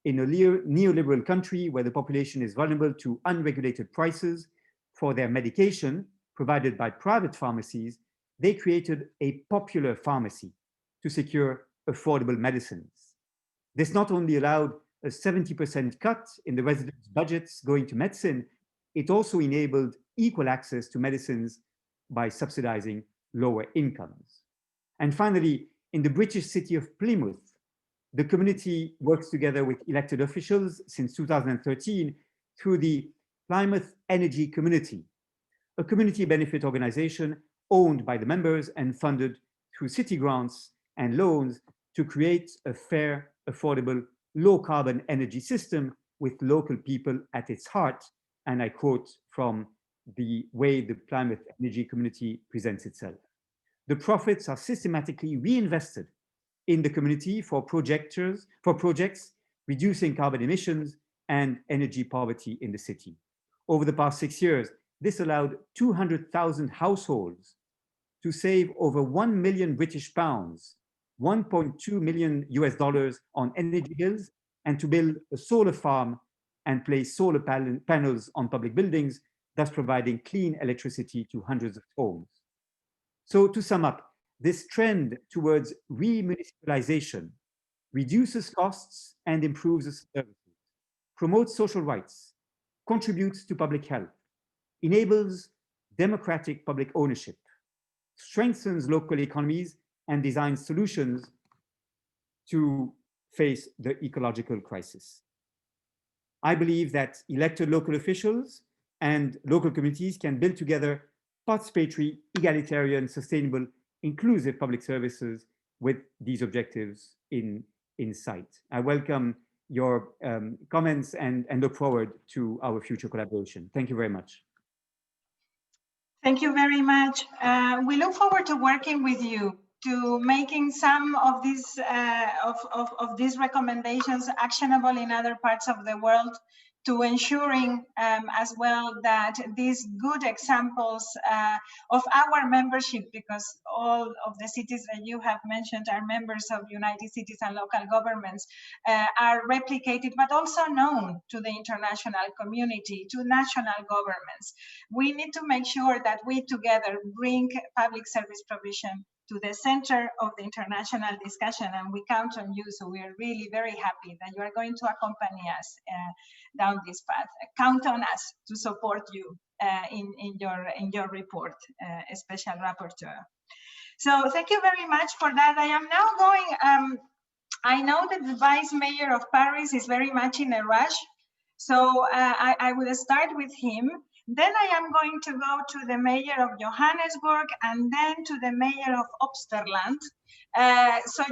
In a neoliberal country where the population is vulnerable to unregulated prices for their medication provided by private pharmacies, they created a popular pharmacy to secure affordable medicines. This not only allowed a 70% cut in the residents' budgets going to medicine, it also enabled equal access to medicines by subsidizing lower incomes. And finally, in the British city of Plymouth, the community works together with elected officials since 2013 through the Plymouth Energy Community, a community benefit organization owned by the members and funded through city grants and loans to create a fair, affordable, low-carbon energy system with local people at its heart. And I quote from the way the Plymouth Energy Community presents itself. The profits are systematically reinvested in the community for projects reducing carbon emissions and energy poverty in the city. Over the past 6 years, this allowed 200,000 households to save over 1 million British pounds, $1.2 million on energy bills, and to build a solar farm and place solar panels on public buildings, thus providing clean electricity to hundreds of homes. So to sum up, this trend towards remunicipalization reduces costs and improves services, promotes social rights, contributes to public health, enables democratic public ownership, strengthens local economies, and designs solutions to face the ecological crisis. I believe that elected local officials and local communities can build together participatory, egalitarian, sustainable, inclusive public services with these objectives in sight. I welcome your comments and look forward to our future collaboration. Thank you very much. Thank you very much. We look forward to working with you to making some of these recommendations actionable in other parts of the world, to ensuring as well that these good examples of our membership, because all of the cities that you have mentioned are members of United Cities and local governments, are replicated, but also known to the international community, to national governments. We need to make sure that we together bring public service provision to the center of the international discussion, and we count on you. So we are really very happy that you are going to accompany us down this path. Count on us to support you in your report, Special Rapporteur. So thank you very much for that. I am now going, I know that the Vice Mayor of Paris is very much in a rush, so I will start with him. Then I am going to go to the mayor of Johannesburg and then to the mayor of Obsterland. So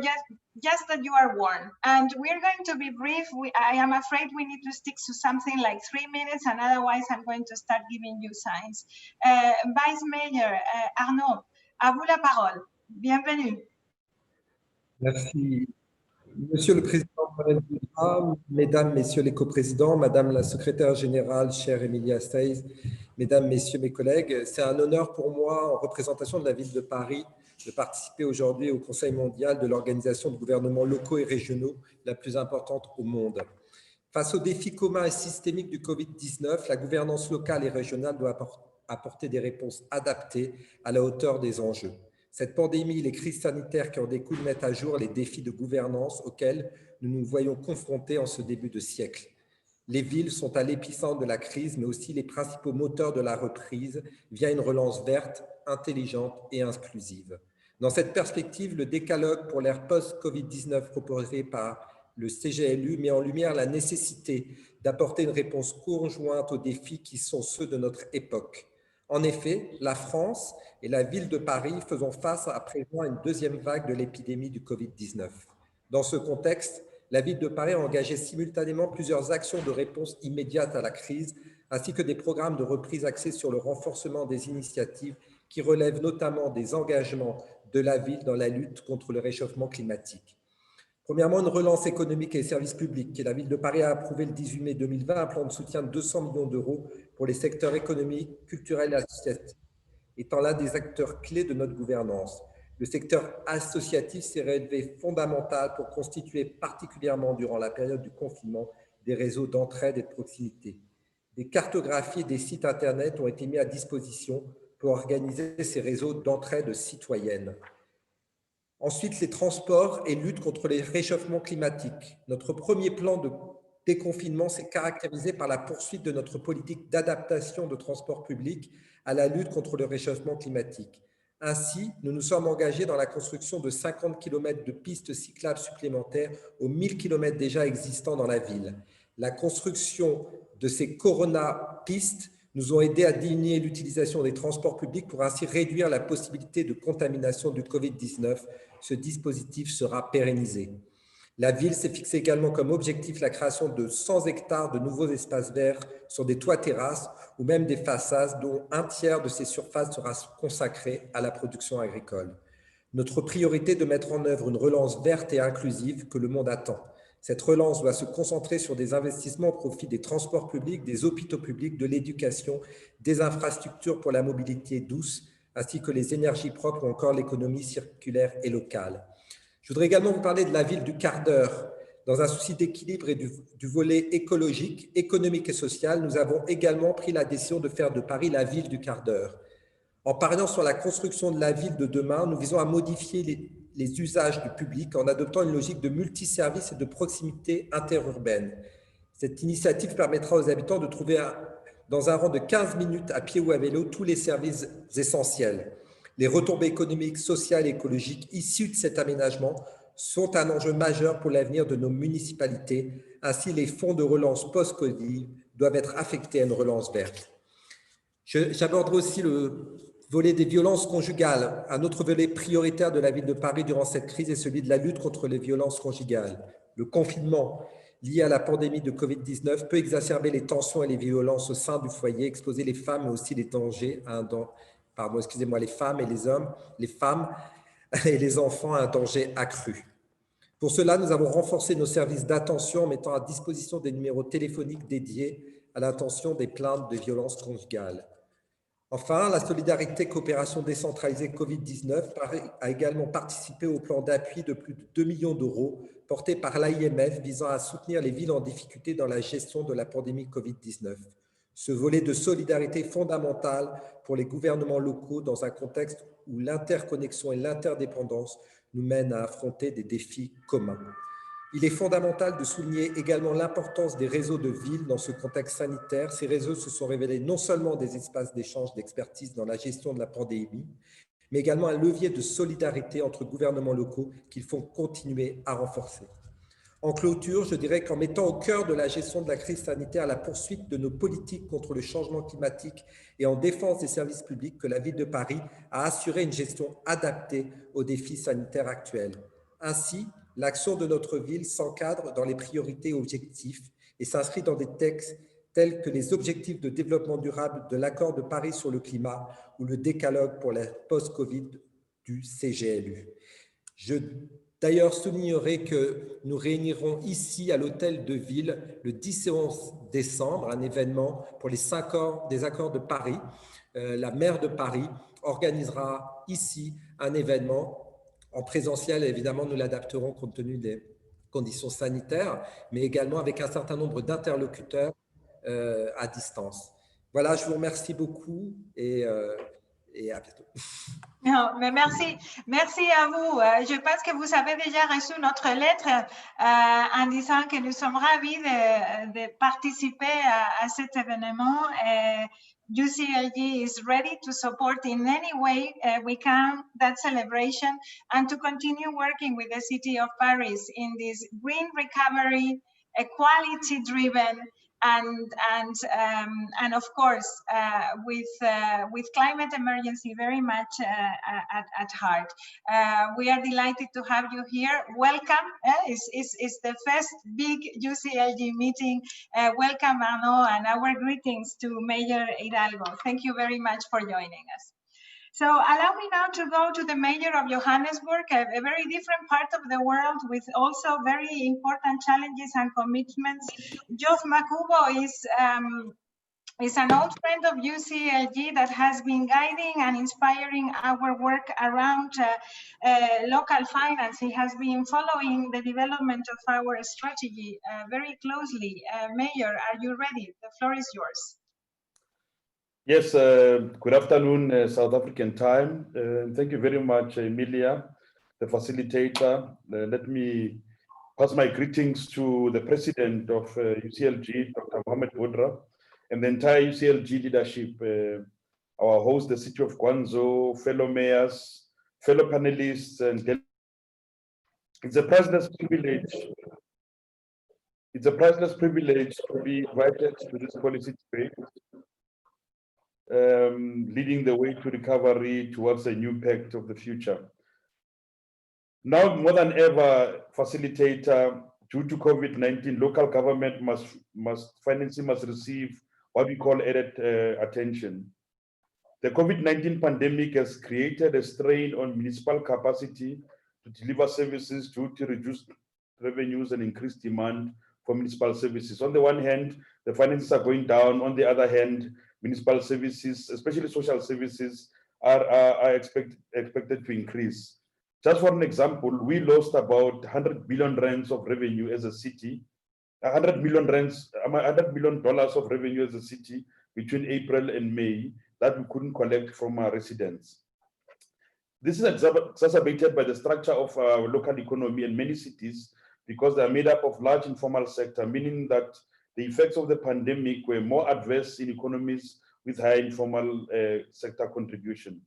just that you are warned. And we're going to be brief. I am afraid we need to stick to something like 3 minutes, and otherwise I'm going to start giving you signs. Vice Mayor Arnaud, à vous la parole. Bienvenue. Merci. Monsieur le Président, Mesdames, Messieurs les coprésidents, Madame la Secrétaire Générale, chère Emilia Staes, Mesdames, Messieurs mes collègues, c'est un honneur pour moi, en représentation de la ville de Paris, de participer aujourd'hui au Conseil mondial de l'Organisation de gouvernements locaux et régionaux la plus importante au monde. Face aux défis communs et systémiques du Covid-19, la gouvernance locale et régionale doit apporter des réponses adaptées à la hauteur des enjeux. Cette pandémie et les crises sanitaires qui en découlent mettent à jour les défis de gouvernance auxquels nous nous voyons confrontés en ce début de siècle. Les villes sont à l'épicentre de la crise, mais aussi les principaux moteurs de la reprise via une relance verte, intelligente et inclusive. Dans cette perspective, le décalogue pour l'ère post-Covid-19 proposé par le CGLU met en lumière la nécessité d'apporter une réponse conjointe aux défis qui sont ceux de notre époque. En effet, la France et la ville de Paris faisons face à présent à une deuxième vague de l'épidémie du Covid-19. Dans ce contexte, la ville de Paris a engagé simultanément plusieurs actions de réponse immédiate à la crise, ainsi que des programmes de reprise axés sur le renforcement des initiatives qui relèvent notamment des engagements de la ville dans la lutte contre le réchauffement climatique. Premièrement, une relance économique et services publics. La ville de Paris a approuvé le 18 mai 2020 un plan de soutien de 200 millions d'euros pour les secteurs économiques, culturels et associatifs, étant l'un des acteurs clés de notre gouvernance. Le secteur associatif s'est révélé fondamental pour constituer particulièrement durant la période du confinement des réseaux d'entraide et de proximité. Des cartographies et des sites Internet ont été mis à disposition pour organiser ces réseaux d'entraide citoyenne. Ensuite, les transports et lutte contre les réchauffements climatiques. Notre premier plan de déconfinement s'est caractérisé par la poursuite de notre politique d'adaptation de transport public à la lutte contre le réchauffement climatique. Ainsi, nous nous sommes engagés dans la construction de 50 km de pistes cyclables supplémentaires aux 1000 km déjà existants dans la ville. La construction de ces Corona-pistes nous ont aidé à diminuer l'utilisation des transports publics pour ainsi réduire la possibilité de contamination du Covid-19. Ce dispositif sera pérennisé. La ville s'est fixé également comme objectif la création de 100 hectares de nouveaux espaces verts sur des toits terrasses ou même des façades dont un tiers de ces surfaces sera consacré à la production agricole. Notre priorité est de mettre en œuvre une relance verte et inclusive que le monde attend. Cette relance doit se concentrer sur des investissements au profit des transports publics, des hôpitaux publics, de l'éducation, des infrastructures pour la mobilité douce, ainsi que les énergies propres ou encore l'économie circulaire et locale. Je voudrais également vous parler de la ville du quart d'heure. Dans un souci d'équilibre et du volet écologique, économique et social, nous avons également pris la décision de faire de Paris la ville du quart d'heure. En pariant sur la construction de la ville de demain, nous visons à modifier les usages du public en adoptant une logique de multiservice et de proximité interurbaine. Cette initiative permettra aux habitants de trouver dans un rang de 15 minutes à pied ou à vélo tous les services essentiels. Les retombées économiques, sociales et écologiques issues de cet aménagement sont un enjeu majeur pour l'avenir de nos municipalités. Ainsi, les fonds de relance post-Covid doivent être affectés à une relance verte. J'aborderai aussi le volet des violences conjugales. Un autre volet prioritaire de la ville de Paris durant cette crise est celui de la lutte contre les violences conjugales. Le confinement lié à la pandémie de Covid-19 peut exacerber les tensions et les violences au sein du foyer, exposer les femmes mais aussi les dangers les femmes et les hommes, les femmes et les enfants à un danger accru. Pour cela, nous avons renforcé nos services d'attention en mettant à disposition des numéros téléphoniques dédiés à l'attention des plaintes de violences conjugales. Enfin, la solidarité coopération décentralisée Covid-19 a également participé au plan d'appui de plus de 2 millions d'euros porté par l'AIMF visant à soutenir les villes en difficulté dans la gestion de la pandémie Covid-19. Ce volet de solidarité est fondamental pour les gouvernements locaux dans un contexte où l'interconnexion et l'interdépendance nous mènent à affronter des défis communs. Il est fondamental de souligner également l'importance des réseaux de villes dans ce contexte sanitaire. Ces réseaux se sont révélés non seulement des espaces d'échange d'expertise dans la gestion de la pandémie, mais également un levier de solidarité entre gouvernements locaux qu'il faut continuer à renforcer. En clôture, je dirais qu'en mettant au cœur de la gestion de la crise sanitaire la poursuite de nos politiques contre le changement climatique et en défense des services publics, que la ville de Paris a assuré une gestion adaptée aux défis sanitaires actuels. Ainsi, l'action de notre ville s'encadre dans les priorités et objectifs et s'inscrit dans des textes tels que les objectifs de développement durable de l'accord de Paris sur le climat ou le décalogue pour la post-Covid du CGLU. Je d'ailleurs soulignerai que nous réunirons ici à l'hôtel de ville le 10 et 11 décembre un événement pour les 5 ans des accords de Paris. La maire de Paris organisera ici un événement en présentiel. Évidemment, nous l'adapterons compte tenu des conditions sanitaires, mais également avec un certain nombre d'interlocuteurs à distance. Voilà, je vous remercie beaucoup et à bientôt. Non, mais merci à vous. Je pense que vous avez déjà reçu notre lettre en disant que nous sommes ravis de participer à cet événement. UCLG is ready to support in any way we can that celebration and to continue working with the city of Paris in this green recovery, equality-driven, and of course with climate emergency very much at heart. We are delighted to have you here. Welcome. It's the first big UCLG meeting. Welcome, Arnaud, and our greetings to Mayor Hidalgo. Thank you very much for joining us. So allow me now to go to the mayor of Johannesburg, a very different part of the world with also very important challenges and commitments. Geoff Makubo is an old friend of UCLG that has been guiding and inspiring our work around local finance. He has been following the development of our strategy very closely. Mayor, are you ready? The floor is yours. Yes, good afternoon, South African time. Thank you very much, Emilia, the facilitator. Let me pass my greetings to the president of UCLG, Dr. Mohamed Boudra, and the entire UCLG leadership, our host, the city of Guangzhou, fellow mayors, fellow panelists, and it's a priceless privilege. It's a priceless privilege to be invited to this policy debate. Leading the way to recovery towards a new pact of the future. Now more than ever, facilitator, due to COVID-19, local government financing must receive what we call added attention. The COVID-19 pandemic has created a strain on municipal capacity to deliver services due to reduced revenues and increased demand for municipal services. On the one hand, the finances are going down. On the other hand, municipal services, especially social services, are expected to increase. Just for an example, we lost about 100 billion rands of revenue as a city, $100 million of revenue as a city between April and May that we couldn't collect from our residents. This is exacerbated by the structure of our local economy in many cities because they are made up of large informal sector, meaning that the effects of the pandemic were more adverse in economies with high informal sector contribution.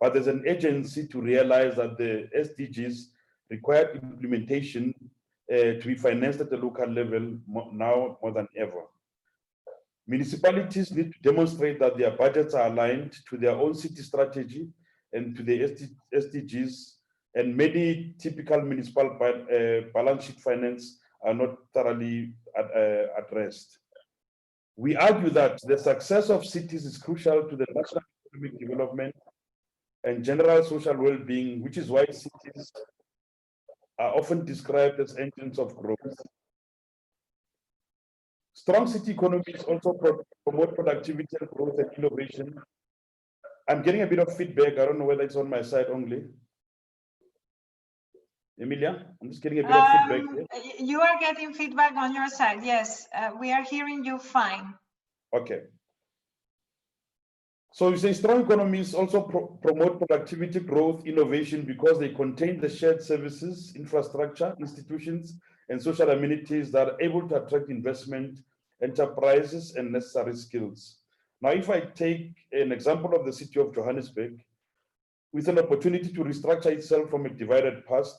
But there's an urgency to realize that the SDGs required implementation to be financed at the local level now more than ever. Municipalities need to demonstrate that their budgets are aligned to their own city strategy and to the SDGs, and many typical municipal balance sheet finance are not thoroughly addressed. We argue that the success of cities is crucial to the national economic development and general social well-being, which is why cities are often described as engines of growth. Strong city economies also promote productivity and growth and innovation. I'm getting a bit of feedback. I don't know whether it's on my side only. Emilia, I'm just getting a bit of feedback here. You are getting feedback on your side, yes. We are hearing you fine. Okay. So you say strong economies also promote productivity, growth, innovation, because they contain the shared services, infrastructure, institutions, and social amenities that are able to attract investment, enterprises, and necessary skills. Now, if I take an example of the city of Johannesburg, with an opportunity to restructure itself from a divided past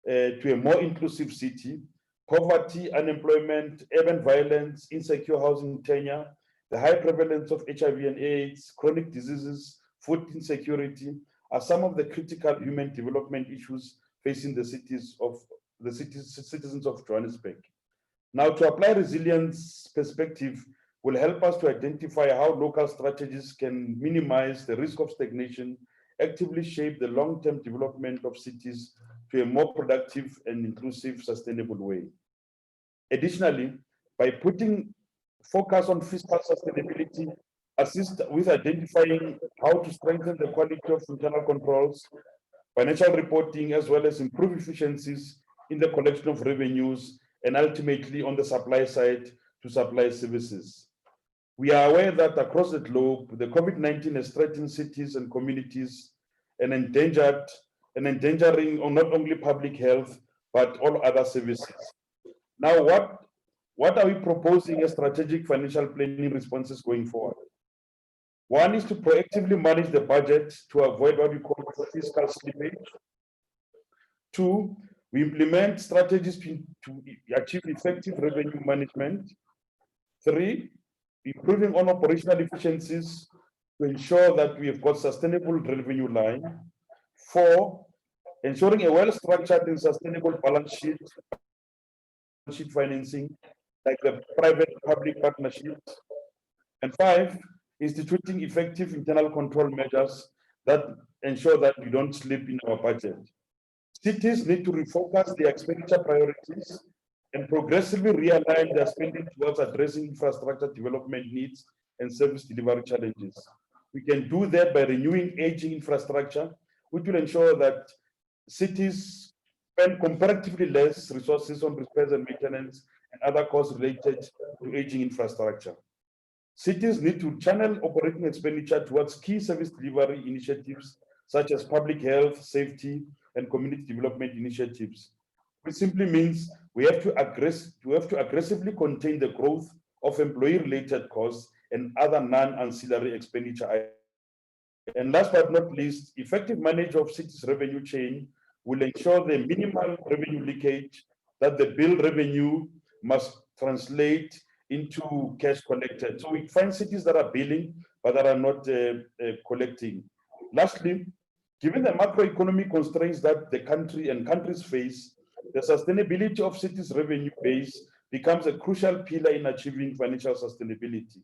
to a more inclusive city, poverty, unemployment, urban violence, insecure housing tenure, the high prevalence of HIV and AIDS, chronic diseases, food insecurity are some of the critical human development issues facing the citizens of Johannesburg. Now, to apply resilience perspective will help us to identify how local strategies can minimize the risk of stagnation, actively shape the long-term development of cities to a more productive and inclusive, sustainable way. Additionally, by putting focus on fiscal sustainability, assist with identifying how to strengthen the quality of internal controls, financial reporting, as well as improve efficiencies in the collection of revenues, and ultimately on the supply side to supply services. We are aware that across the globe, the COVID-19 has threatened cities and communities and endangering not only public health, but all other services. Now, what are we proposing as strategic financial planning responses going forward? One is to proactively manage the budget to avoid what we call fiscal slippage. Two, we implement strategies to achieve effective revenue management. Three, improving on operational efficiencies to ensure that we have got sustainable revenue line. Four, ensuring a well-structured and sustainable balance sheet financing, like the private-public partnerships. And five, instituting effective internal control measures that ensure that we don't slip in our budget. Cities need to refocus their expenditure priorities and progressively realign their spending towards addressing infrastructure development needs and service delivery challenges. We can do that by renewing aging infrastructure, which will ensure that cities spend comparatively less resources on repairs and maintenance and other costs related to aging infrastructure. Cities need to channel operating expenditure towards key service delivery initiatives such as public health, safety, and community development initiatives, which simply means we have to aggressively contain the growth of employee-related costs and other non-ancillary expenditure items. And last but not least, effective management of cities' revenue chain will ensure the minimal revenue leakage, that the bill revenue must translate into cash collected. So we find cities that are billing, but that are not collecting. Lastly, given the macroeconomic constraints that the country and countries face, the sustainability of cities' revenue base becomes a crucial pillar in achieving financial sustainability,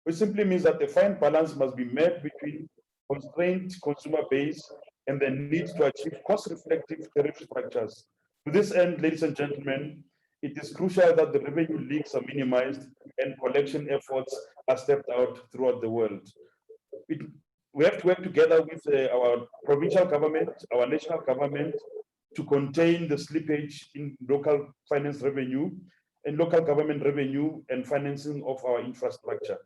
which simply means that a fine balance must be met between constrained consumer base and the need to achieve cost-reflective tariff structures. To this end, ladies and gentlemen, it is crucial that the revenue leaks are minimized and collection efforts are stepped out throughout the world. We have to work together with our provincial government, our national government, to contain the slippage in local finance revenue and local government revenue and financing of our infrastructure.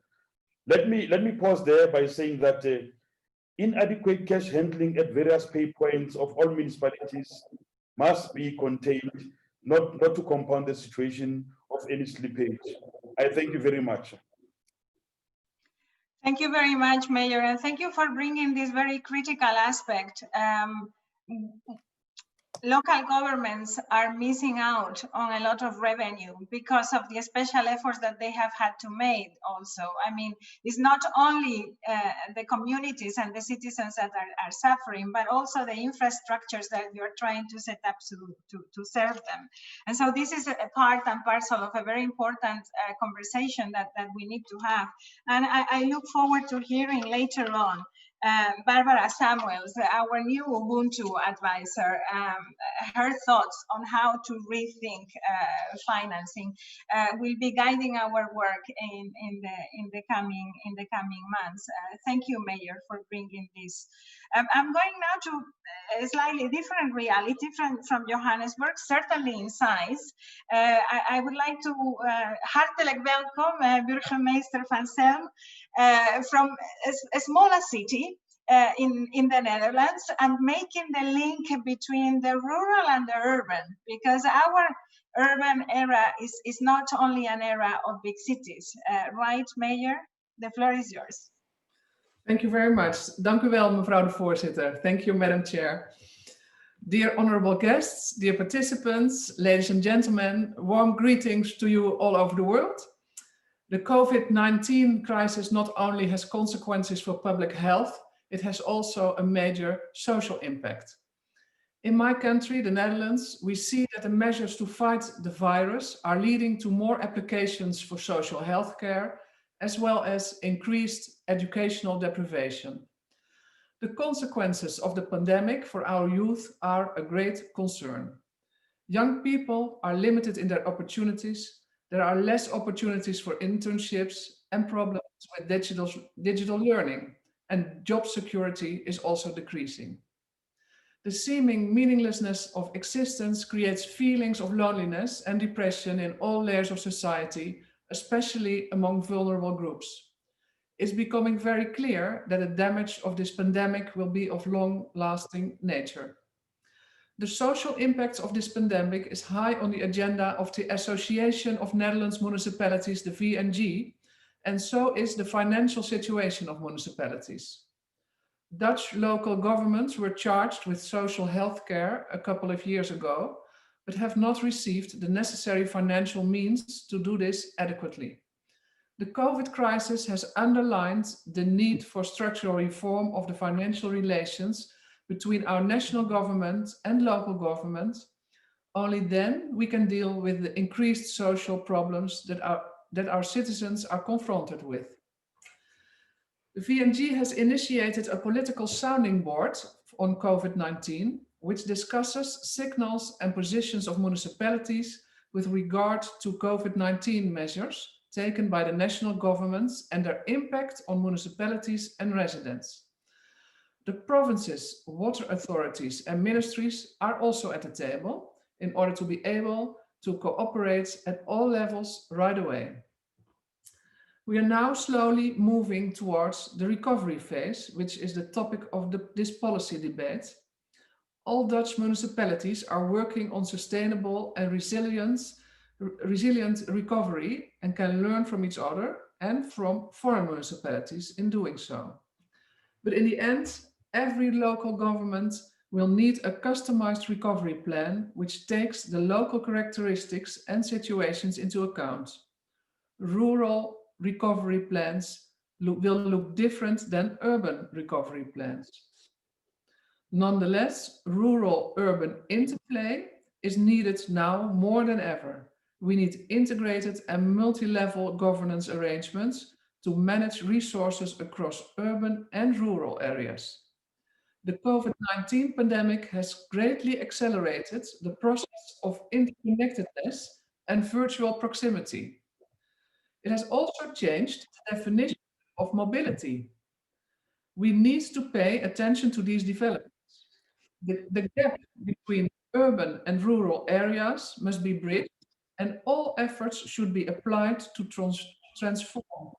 Let me pause there by saying that inadequate cash handling at various pay points of all municipalities must be contained, not to compound the situation of any slippage. I thank you very much. Thank you very much, Mayor, and thank you for bringing this very critical aspect. local governments are missing out on a lot of revenue because of the special efforts that they have had to make also. I mean, it's not only the communities and the citizens that are suffering, but also the infrastructures that you're trying to set up to serve them. And so this is a part and parcel of a very important conversation that we need to have. And I look forward to hearing later on Barbara Samuels, our new Ubuntu advisor, her thoughts on how to rethink financing will be guiding our work in the coming months. Thank you, Mayor, for bringing this. I'm going now to a slightly different reality from Johannesburg, certainly in size. I would like to hartelijk welkom, Burgemeester Van Selm, from a smaller city in the Netherlands, and making the link between the rural and the urban, because our urban era is not only an era of big cities. Right, Mayor? The floor is yours. Thank you very much. Dank u wel, mevrouw de voorzitter. Thank you, Madam Chair. Dear honorable guests, dear participants, ladies and gentlemen, warm greetings to you all over the world. The COVID-19 crisis not only has consequences for public health, it has also a major social impact. In my country, the Netherlands, we see that the measures to fight the virus are leading to more applications for social health care, as well as increased educational deprivation. The consequences of the pandemic for our youth are a great concern. Young people are limited in their opportunities. There are less opportunities for internships and problems with digital learning, and job security is also decreasing. The seeming meaninglessness of existence creates feelings of loneliness and depression in all layers of society, especially among vulnerable groups. It's becoming very clear that the damage of this pandemic will be of long-lasting nature. The social impact of this pandemic is high on the agenda of the Association of Netherlands Municipalities, the VNG, and so is the financial situation of municipalities. Dutch local governments were charged with social health care a couple of years ago, but have not received the necessary financial means to do this adequately. The COVID crisis has underlined the need for structural reform of the financial relations between our national government and local government. Only then we can deal with the increased social problems that our citizens are confronted with. The VNG has initiated a political sounding board on COVID-19, which discusses signals and positions of municipalities with regard to COVID-19 measures taken by the national governments and their impact on municipalities and residents. The provinces, water authorities and ministries are also at the table in order to be able to cooperate at all levels right away. We are now slowly moving towards the recovery phase, which is the topic of this policy debate. All Dutch municipalities are working on sustainable and resilient recovery and can learn from each other and from foreign municipalities in doing so. But in the end, every local government will need a customized recovery plan which takes the local characteristics and situations into account. Rural recovery plans will look different than urban recovery plans. Nonetheless, rural-urban interplay is needed now more than ever. We need integrated and multi-level governance arrangements to manage resources across urban and rural areas. The COVID-19 pandemic has greatly accelerated the process of interconnectedness and virtual proximity. It has also changed the definition of mobility. We need to pay attention to these developments. The gap between urban and rural areas must be bridged, and all efforts should be applied to transform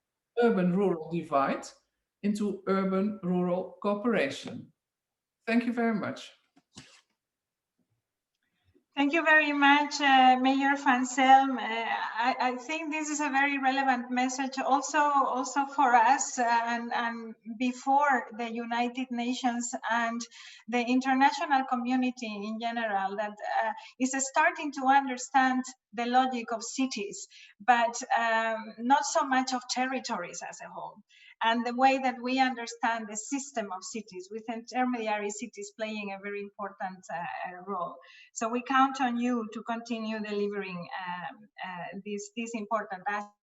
urban-rural divide into urban-rural cooperation. Thank you very much. Thank you very much, Mayor Van Selm. I think this is a very relevant message also for us and before the United Nations and the international community in general, that is starting to understand the logic of cities, but not so much of territories as a whole. And the way that we understand the system of cities, with intermediary cities playing a very important role. So we count on you to continue delivering this important aspect.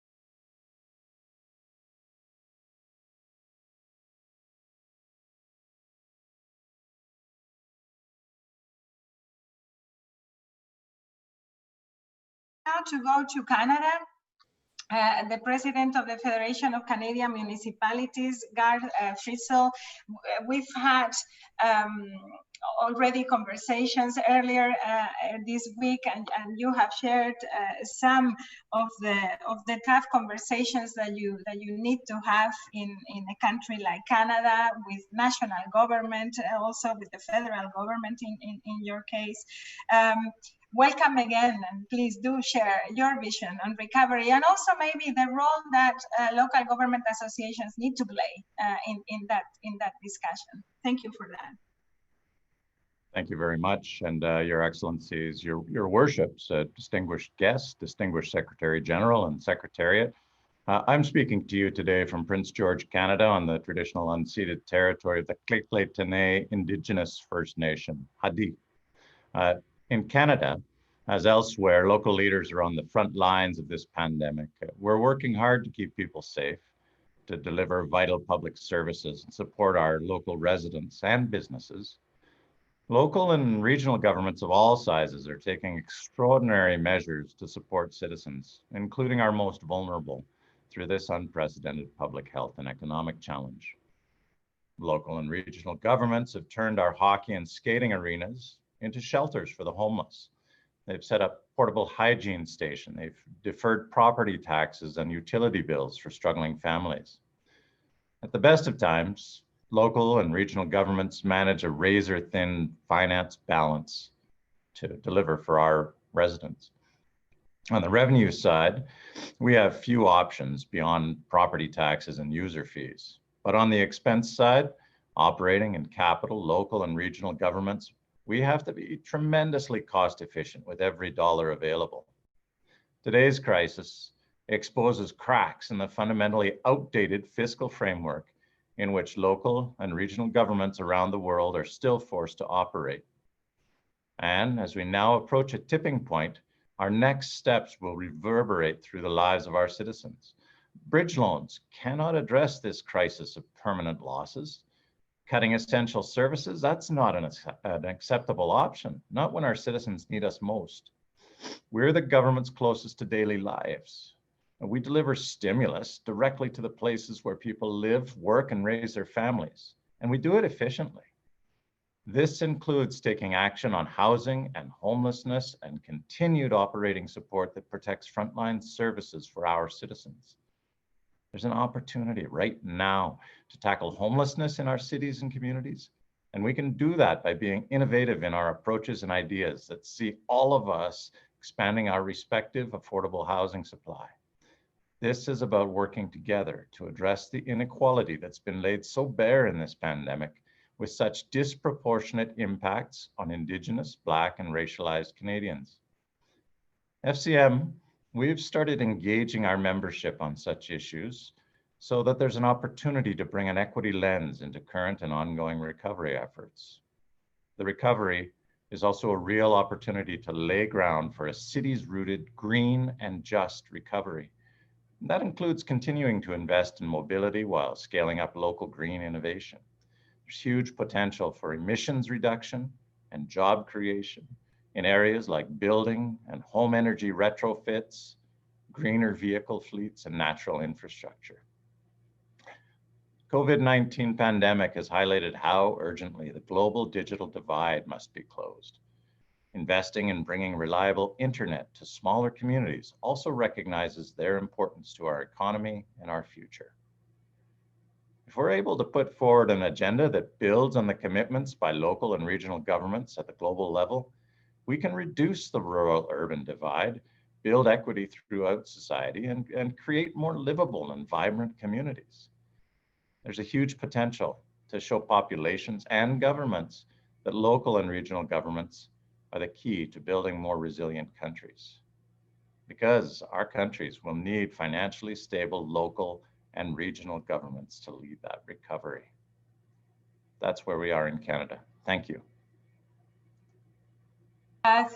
Now to go to Canada. The president of the Federation of Canadian Municipalities, Garth Fritzl. We've had already conversations earlier this week, and you have shared some of the tough conversations that you need to have in a country like Canada, with national government, also with the federal government in your case. Welcome again, and please do share your vision on recovery, and also maybe the role that local government associations need to play in that discussion. Thank you for that. Thank you very much, and Your Excellencies, your worships, distinguished guests, distinguished Secretary General and Secretariat. I'm speaking to you today from Prince George, Canada, on the traditional unceded territory of the Tene Indigenous First Nation, Hadi. In Canada, as elsewhere, local leaders are on the front lines of this pandemic. We're working hard to keep people safe, to deliver vital public services and support our local residents and businesses. Local and regional governments of all sizes are taking extraordinary measures to support citizens, including our most vulnerable, through this unprecedented public health and economic challenge. Local and regional governments have turned our hockey and skating arenas into shelters for the homeless. They've set up portable hygiene stations. They've deferred property taxes and utility bills for struggling families. At the best of times, local and regional governments manage a razor-thin finance balance to deliver for our residents. On the revenue side, we have few options beyond property taxes and user fees. But on the expense side, operating and capital, local and regional governments, we have to be tremendously cost efficient with every dollar available. Today's crisis exposes cracks in the fundamentally outdated fiscal framework in which local and regional governments around the world are still forced to operate. And as we now approach a tipping point, our next steps will reverberate through the lives of our citizens. Bridge loans cannot address this crisis of permanent losses. Cutting essential services, that's not an acceptable option, not when our citizens need us most. We're the governments closest to daily lives. And we deliver stimulus directly to the places where people live, work, and raise their families. And we do it efficiently. This includes taking action on housing and homelessness and continued operating support that protects frontline services for our citizens. There's an opportunity right now to tackle homelessness in our cities and communities. And we can do that by being innovative in our approaches and ideas that see all of us expanding our respective affordable housing supply. This is about working together to address the inequality that's been laid so bare in this pandemic, with such disproportionate impacts on Indigenous, Black, and racialized Canadians. FCM, we've started engaging our membership on such issues so that there's an opportunity to bring an equity lens into current and ongoing recovery efforts. The recovery is also a real opportunity to lay ground for a cities-rooted, green, and just recovery. And that includes continuing to invest in mobility while scaling up local green innovation. There's huge potential for emissions reduction and job creation in areas like building and home energy retrofits, greener vehicle fleets, and natural infrastructure. COVID-19 pandemic has highlighted how urgently the global digital divide must be closed. Investing in bringing reliable internet to smaller communities also recognizes their importance to our economy and our future. If we're able to put forward an agenda that builds on the commitments by local and regional governments at the global level, we can reduce the rural-urban divide, build equity throughout society, and create more livable and vibrant communities. There's a huge potential to show populations and governments that local and regional governments are the key to building more resilient countries. Because our countries will need financially stable local and regional governments to lead that recovery. That's where we are in Canada. Thank you.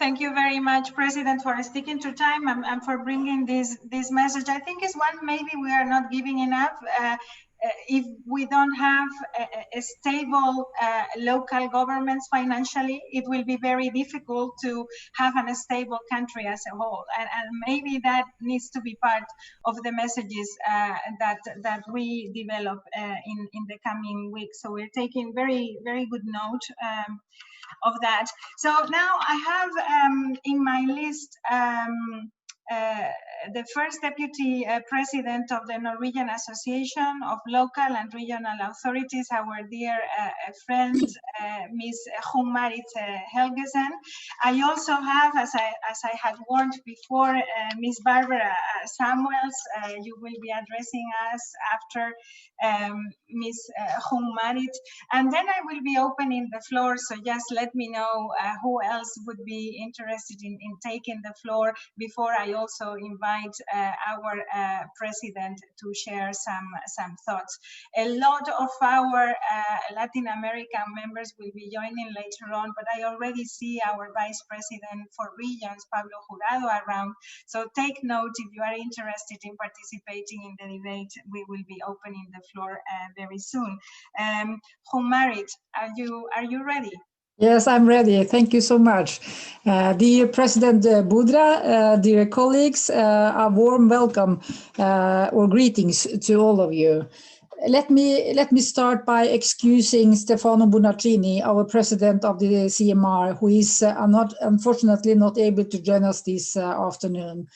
Thank you very much, President, for sticking to time and for bringing this message. I think it's one maybe we are not giving enough. If we don't have a stable local governments financially, it will be very difficult to have a stable country as a whole. And maybe that needs to be part of the messages that we develop in the coming weeks. So we're taking very, very good note of that. So now I have in my list the first deputy president of the Norwegian Association of Local and Regional Authorities, our dear friend, Ms. Jon-Marit Helgesen. I also have, as I had warned before, Ms. Barbara Samuels. You will be addressing us after Ms. Jon-Marit. And then I will be opening the floor, so just let me know who else would be interested in taking the floor before I also invite our president to share some thoughts. A lot of our Latin American members will be joining later on, but I already see our vice president for regions, Pablo Jurado, around. So take note if you are interested in participating in the debate. We will be opening the floor very soon. Jon-Marit, are you ready? Yes, I'm ready. Thank you so much. Dear President Budra, dear colleagues, a warm welcome or greetings to all of you. Let me start by excusing Stefano Bonaccini, our president of the CMR, who is unfortunately not able to join us this afternoon.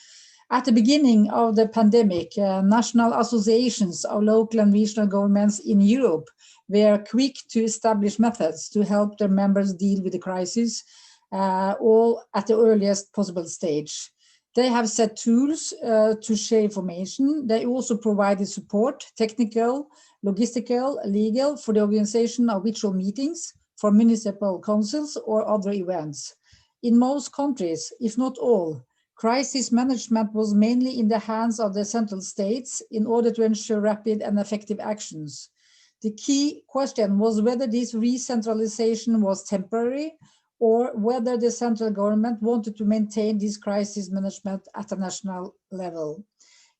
At the beginning of the pandemic, national associations of local and regional governments in Europe were quick to establish methods to help their members deal with the crisis, all at the earliest possible stage. They have set tools to share information. They also provided support, technical, logistical, legal, for the organization of virtual meetings, for municipal councils or other events. In most countries, if not all, crisis management was mainly in the hands of the central states in order to ensure rapid and effective actions. The key question was whether this re-centralization was temporary or whether the central government wanted to maintain this crisis management at a national level.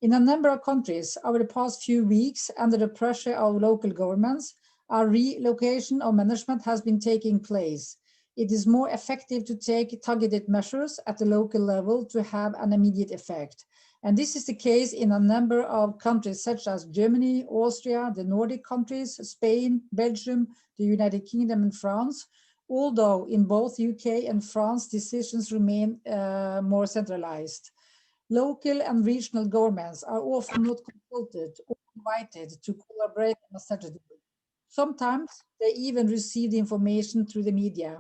In a number of countries, over the past few weeks, under the pressure of local governments, a relocation of management has been taking place. It is more effective to take targeted measures at the local level to have an immediate effect. And this is the case in a number of countries such as Germany, Austria, the Nordic countries, Spain, Belgium, the United Kingdom and France, although in both UK and France, decisions remain more centralized. Local and regional governments are often not consulted or invited to collaborate on a strategy. Sometimes they even receive the information through the media.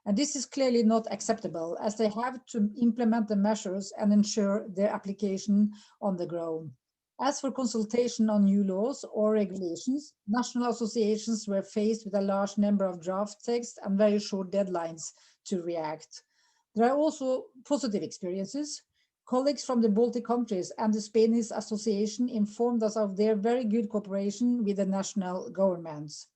And this is clearly not acceptable, as they have to implement the measures and ensure their application on the ground. As for consultation on new laws or regulations, national associations were faced with a large number of draft texts and very short deadlines to react. There are also positive experiences. Colleagues from the Baltic countries and the Spanish Association informed us of their very good cooperation with the national governments.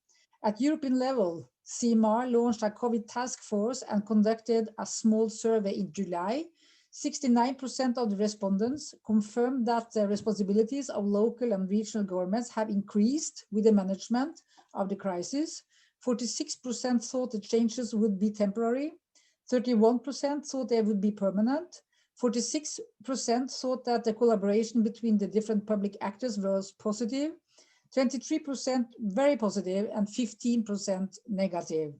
At European level, CMR launched a COVID task force and conducted a small survey in July. 69% of the respondents confirmed that the responsibilities of local and regional governments have increased with the management of the crisis. 46% thought the changes would be temporary. 31% thought they would be permanent. 46% thought that the collaboration between the different public actors was positive. 23% very positive and 15% negative.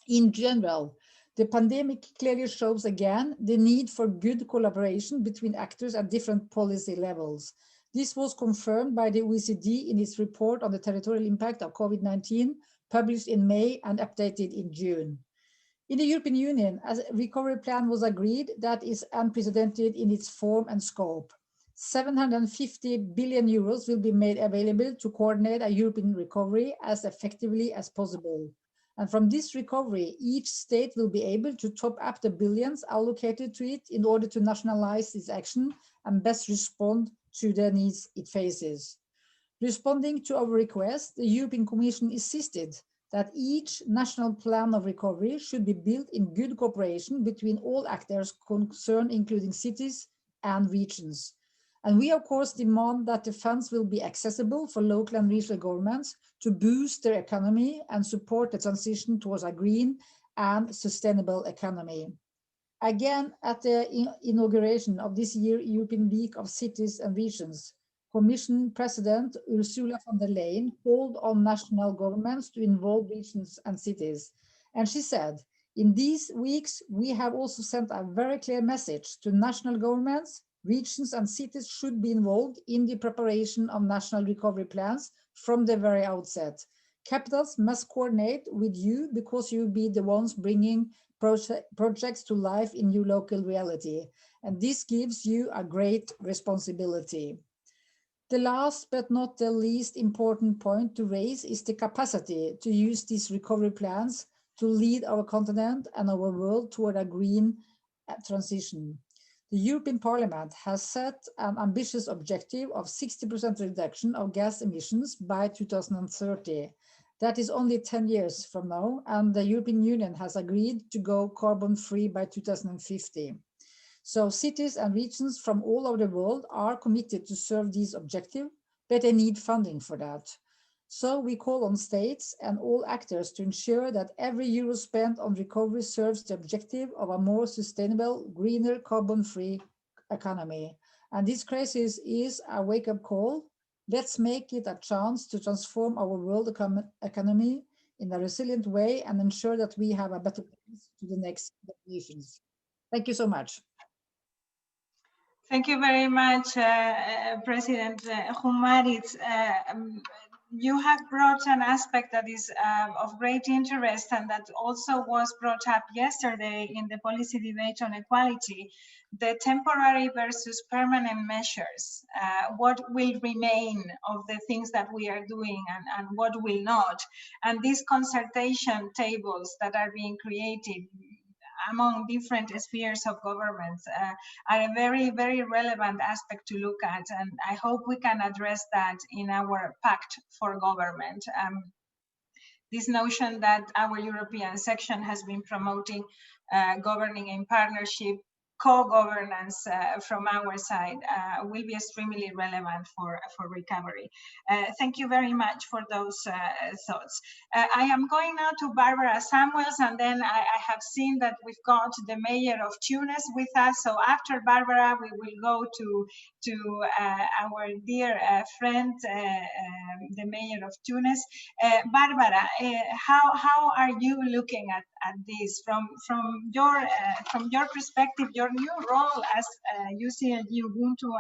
In general, the pandemic clearly shows again the need for good collaboration between actors at different policy levels. This was confirmed by the OECD in its report on the territorial impact of COVID-19, published in May and updated in June. In the European Union, a recovery plan was agreed that is unprecedented in its form and scope. 750 billion euros will be made available to coordinate a European recovery as effectively as possible. And from this recovery, each state will be able to top up the billions allocated to it in order to nationalize its action and best respond to the needs it faces. Responding to our request, the European Commission insisted that each national plan of recovery should be built in good cooperation between all actors concerned, including cities and regions. And we, of course, demand that the funds will be accessible for local and regional governments to boost their economy and support the transition towards a green and sustainable economy. Again, at the inauguration of this year's European Week of Cities and Regions, Commission President Ursula von der Leyen called on national governments to involve regions and cities. And she said, in these weeks, we have also sent a very clear message to national governments. Regions and cities should be involved in the preparation of national recovery plans from the very outset. Capitals must coordinate with you because you'll be the ones bringing projects to life in your local reality. And this gives you a great responsibility. The last but not the least important point to raise is the capacity to use these recovery plans to lead our continent and our world toward a green transition. The European Parliament has set an ambitious objective of 60% reduction of gas emissions by 2030. That is only 10 years from now, and the European Union has agreed to go carbon-free by 2050. So cities and regions from all over the world are committed to serve these objectives, but they need funding for that. So we call on states and all actors to ensure that every euro spent on recovery serves the objective of a more sustainable, greener, carbon-free economy. And this crisis is a wake-up call. Let's make it a chance to transform our world economy in a resilient way and ensure that we have a better place to the next generations. Thank you so much. Thank you very much, President Humaritz. You have brought an aspect that is of great interest and that also was brought up yesterday in the policy debate on equality, the temporary versus permanent measures. What will remain of the things that we are doing and what will not? And these consultation tables that are being created among different spheres of government are a very, very relevant aspect to look at. And I hope we can address that in our pact for government. This notion that our European section has been promoting governing in partnership, co-governance from our side will be extremely relevant for recovery. Thank you very much for those thoughts. I am going now to Barbara Samuels, and then I have seen that we've got the mayor of Tunis with us. So after Barbara, we will go to our dear friend, the mayor of Tunis. Barbara, how are you looking at this from your perspective, your new role as UCLG Ubuntu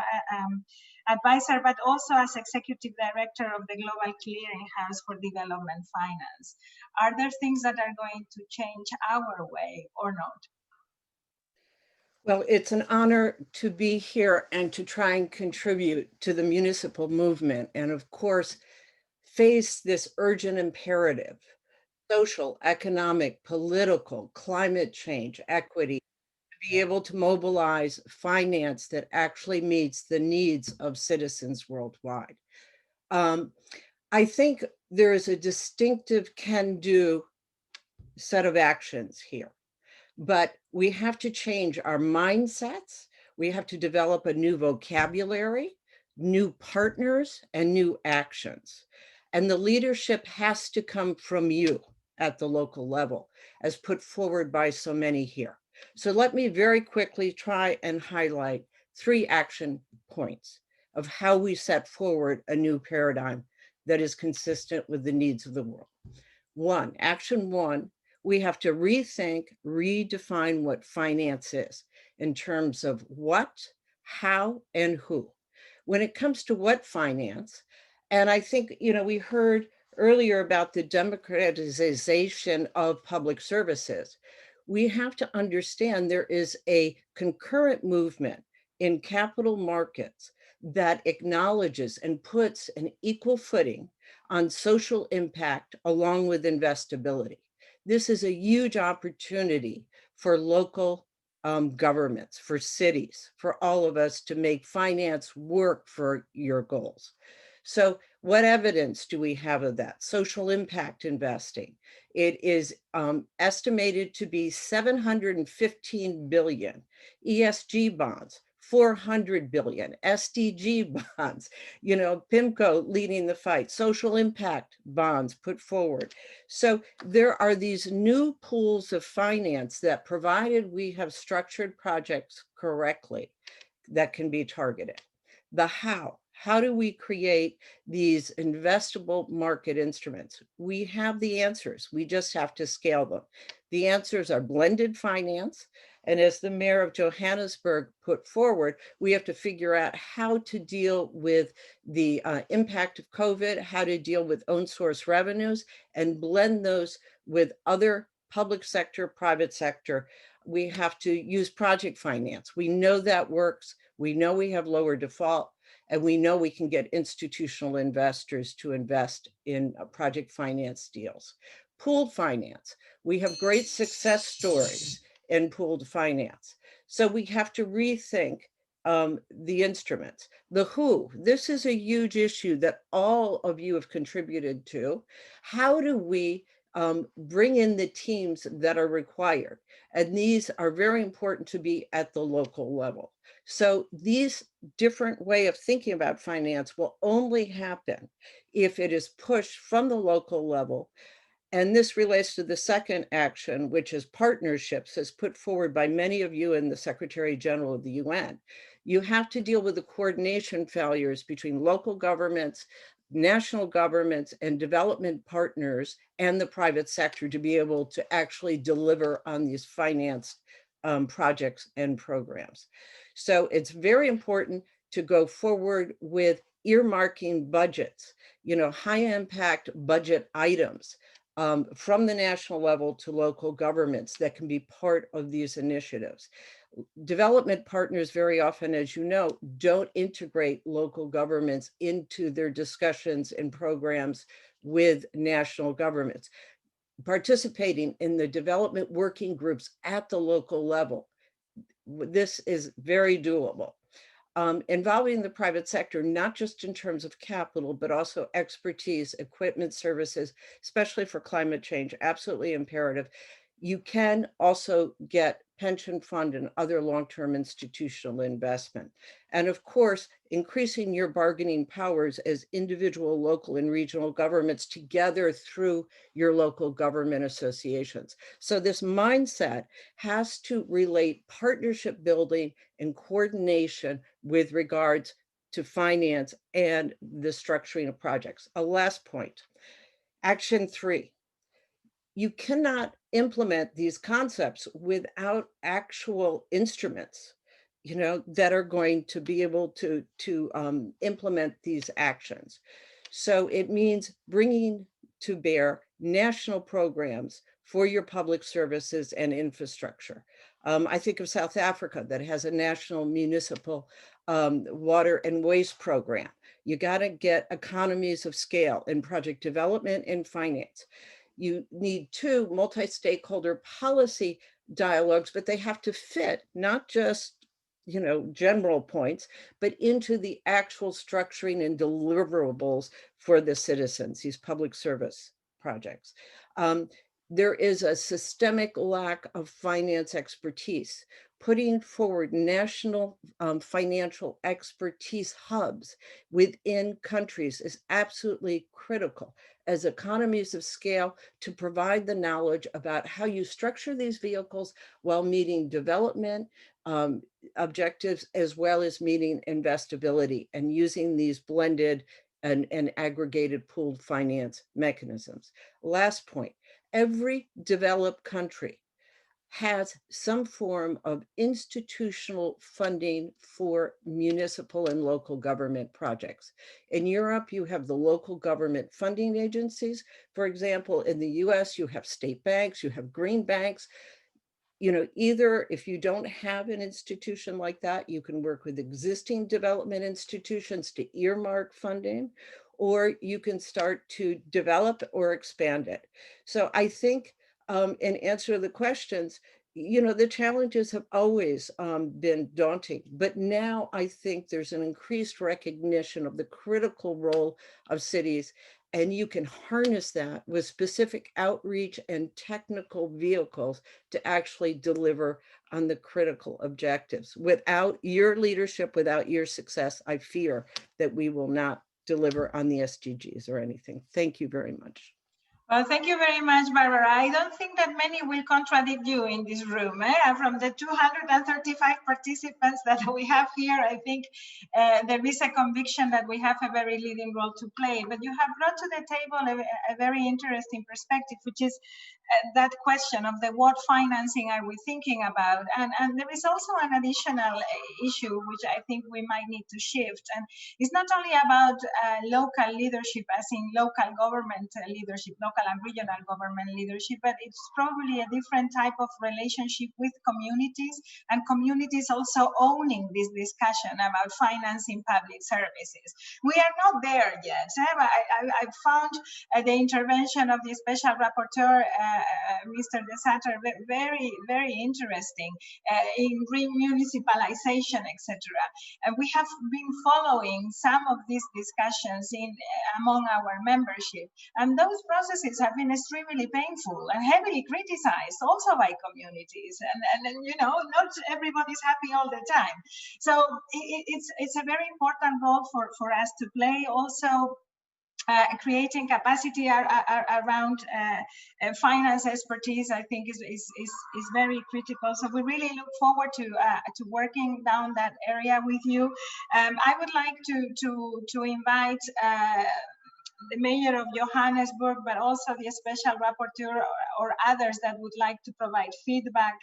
advisor, but also as executive director of the Global Clearinghouse for Development Finance? Are there things that are going to change our way or not? Well, it's an honor to be here and to try and contribute to the municipal movement and, of course, face this urgent imperative: social, economic, political, climate change, equity, to be able to mobilize finance that actually meets the needs of citizens worldwide. I think there is a distinctive can-do set of actions here, but we have to change our mindsets. We have to develop a new vocabulary, new partners, and new actions. And the leadership has to come from you at the local level, as put forward by so many here. So let me very quickly try and highlight 3 action points of how we set forward a new paradigm that is consistent with the needs of the world. Action one, we have to rethink, redefine what finance is in terms of what, how, and who. When it comes to what finance, and I think, we heard earlier about the democratization of public services. we have to understand there is a concurrent movement in capital markets that acknowledges and puts an equal footing on social impact along with investability. This is a huge opportunity for local governments, for cities, for all of us to make finance work for your goals. So what evidence do we have of that? Social impact investing. It is estimated to be 715 billion. ESG bonds, 400 billion. SDG bonds, you know, PIMCO leading the fight. Social impact bonds put forward. So there are these new pools of finance that, provided we have structured projects correctly, that can be targeted. The how do we create these investable market instruments? We have the answers. We just have to scale them. The answers are blended finance. And as the mayor of Johannesburg put forward, we have to figure out how to deal with the impact of COVID, how to deal with own source revenues, and blend those with other public sector, private sector. We have to use project finance. We know that works. We know we have lower default, and we know we can get institutional investors to invest in project finance deals. Pooled finance. We have great success stories in pooled finance. So we have to rethink the instruments. The who, this is a huge issue that all of you have contributed to. How do we bring in the teams that are required? And these are very important to be at the local level. So these different way of thinking about finance will only happen if it is pushed from the local level. And this relates to the second action, which is partnerships, as put forward by many of you in the Secretary General of the UN. You have to deal with the coordination failures between local governments, national governments, and development partners and the private sector to be able to actually deliver on these financed projects and programs. So it's very important to go forward with earmarking budgets, you know, high impact budget items from the national level to local governments that can be part of these initiatives. Development partners very often, as you know, don't integrate local governments into their discussions and programs with national governments. Participating in the development working groups at the local level, this is very doable. Involving the private sector, not just in terms of capital, but also expertise, equipment, services, especially for climate change, absolutely imperative. You can also get pension fund and other long-term institutional investment. And of course, increasing your bargaining powers as individual, local, and regional governments together through your local government associations. So this mindset has to relate partnership building and coordination with regards to finance and the structuring of projects. A last point, action 3. You cannot implement these concepts without actual instruments, you know, that are going to be able to implement these actions. So it means bringing to bear national programs for your public services and infrastructure. I think of South Africa that has a national municipal water and waste program. You got to get economies of scale in project development and finance. You need 2 multi-stakeholder policy dialogues, but they have to fit not just, you know, general points, but into the actual structuring and deliverables for the citizens, these public service projects. There is a systemic lack of finance expertise. Putting forward national financial expertise hubs within countries is absolutely critical as economies of scale to provide the knowledge about how you structure these vehicles while meeting development objectives, as well as meeting investability and using these blended and aggregated pooled finance mechanisms. Last point, every developed country has some form of institutional funding for municipal and local government projects. In Europe, you have the local government funding agencies. For example, in the US, you have state banks, you have green banks. you know, either if you don't have an institution like that, you can work with existing development institutions to earmark funding, or you can start to develop or expand it. So I think in answer to the questions, you know, the challenges have always been daunting, but now I think there's an increased recognition of the critical role of cities, and you can harness that with specific outreach and technical vehicles to actually deliver on the critical objectives. Without your leadership, without your success, I fear that we will not deliver on the SDGs or anything. Thank you very much. Well, thank you very much, Barbara. I don't think that many will contradict you in this room. From the 235 participants that we have here, I think there is a conviction that we have a very leading role to play. But you have brought to the table a very interesting perspective, which is that question of what financing are we thinking about? And there is also an additional issue, which I think we might need to shift. And it's not only about local leadership, as in local government leadership, local and regional government leadership, but it's probably a different type of relationship with communities, and communities also owning this discussion about financing public services. We are not there yet. I found the intervention of the special rapporteur, Mr. De Satter, very, very interesting in remunicipalization, etc. And we have been following some of these discussions among our membership, and those processes have been extremely painful and heavily criticized also by communities, and you know, not everybody's happy all the time. So it's a very important role for us to play. Also creating capacity around finance expertise, I think is very critical. So we really look forward to working down that area with you. I would like to invite the mayor of Johannesburg, but also the special rapporteur or others that would like to provide feedback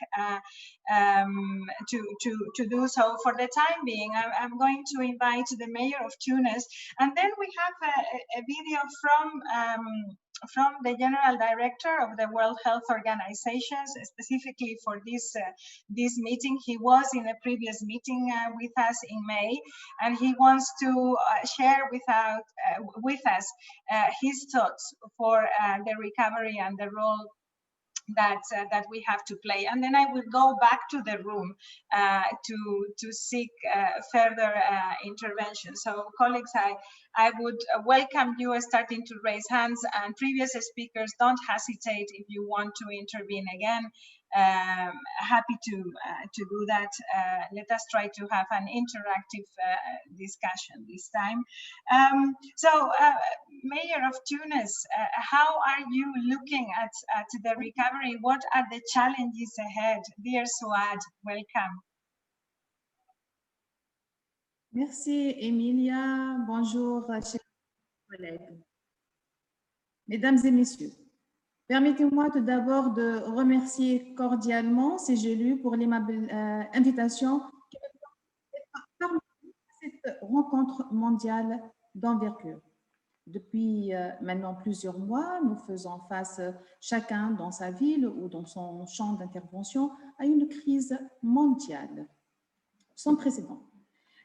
to do so. For the time being, I'm going to invite the mayor of Tunis, and then we have a video from the General Director of the World Health Organization, specifically for this meeting. He was in a previous meeting with us in May, and he wants to share with us his thoughts for the recovery and the role that we have to play. And then I will go back to the room to seek further intervention. So colleagues, I would welcome you starting to raise hands, and previous speakers, don't hesitate if you want to intervene again. Happy to do that. Let us try to have an interactive discussion this time. Mayor of Tunis, how are you looking at the recovery? What are the challenges ahead? Dear Suad, welcome. Merci Emilia, bonjour chers collègues. Mesdames et messieurs, permettez-moi tout d'abord de remercier cordialement ces élus pour l'aimable invitation qui me permet cette rencontre mondiale d'envergure. Depuis maintenant plusieurs mois, nous faisons face chacun dans sa ville ou dans son champ d'intervention à une crise mondiale sans précédent.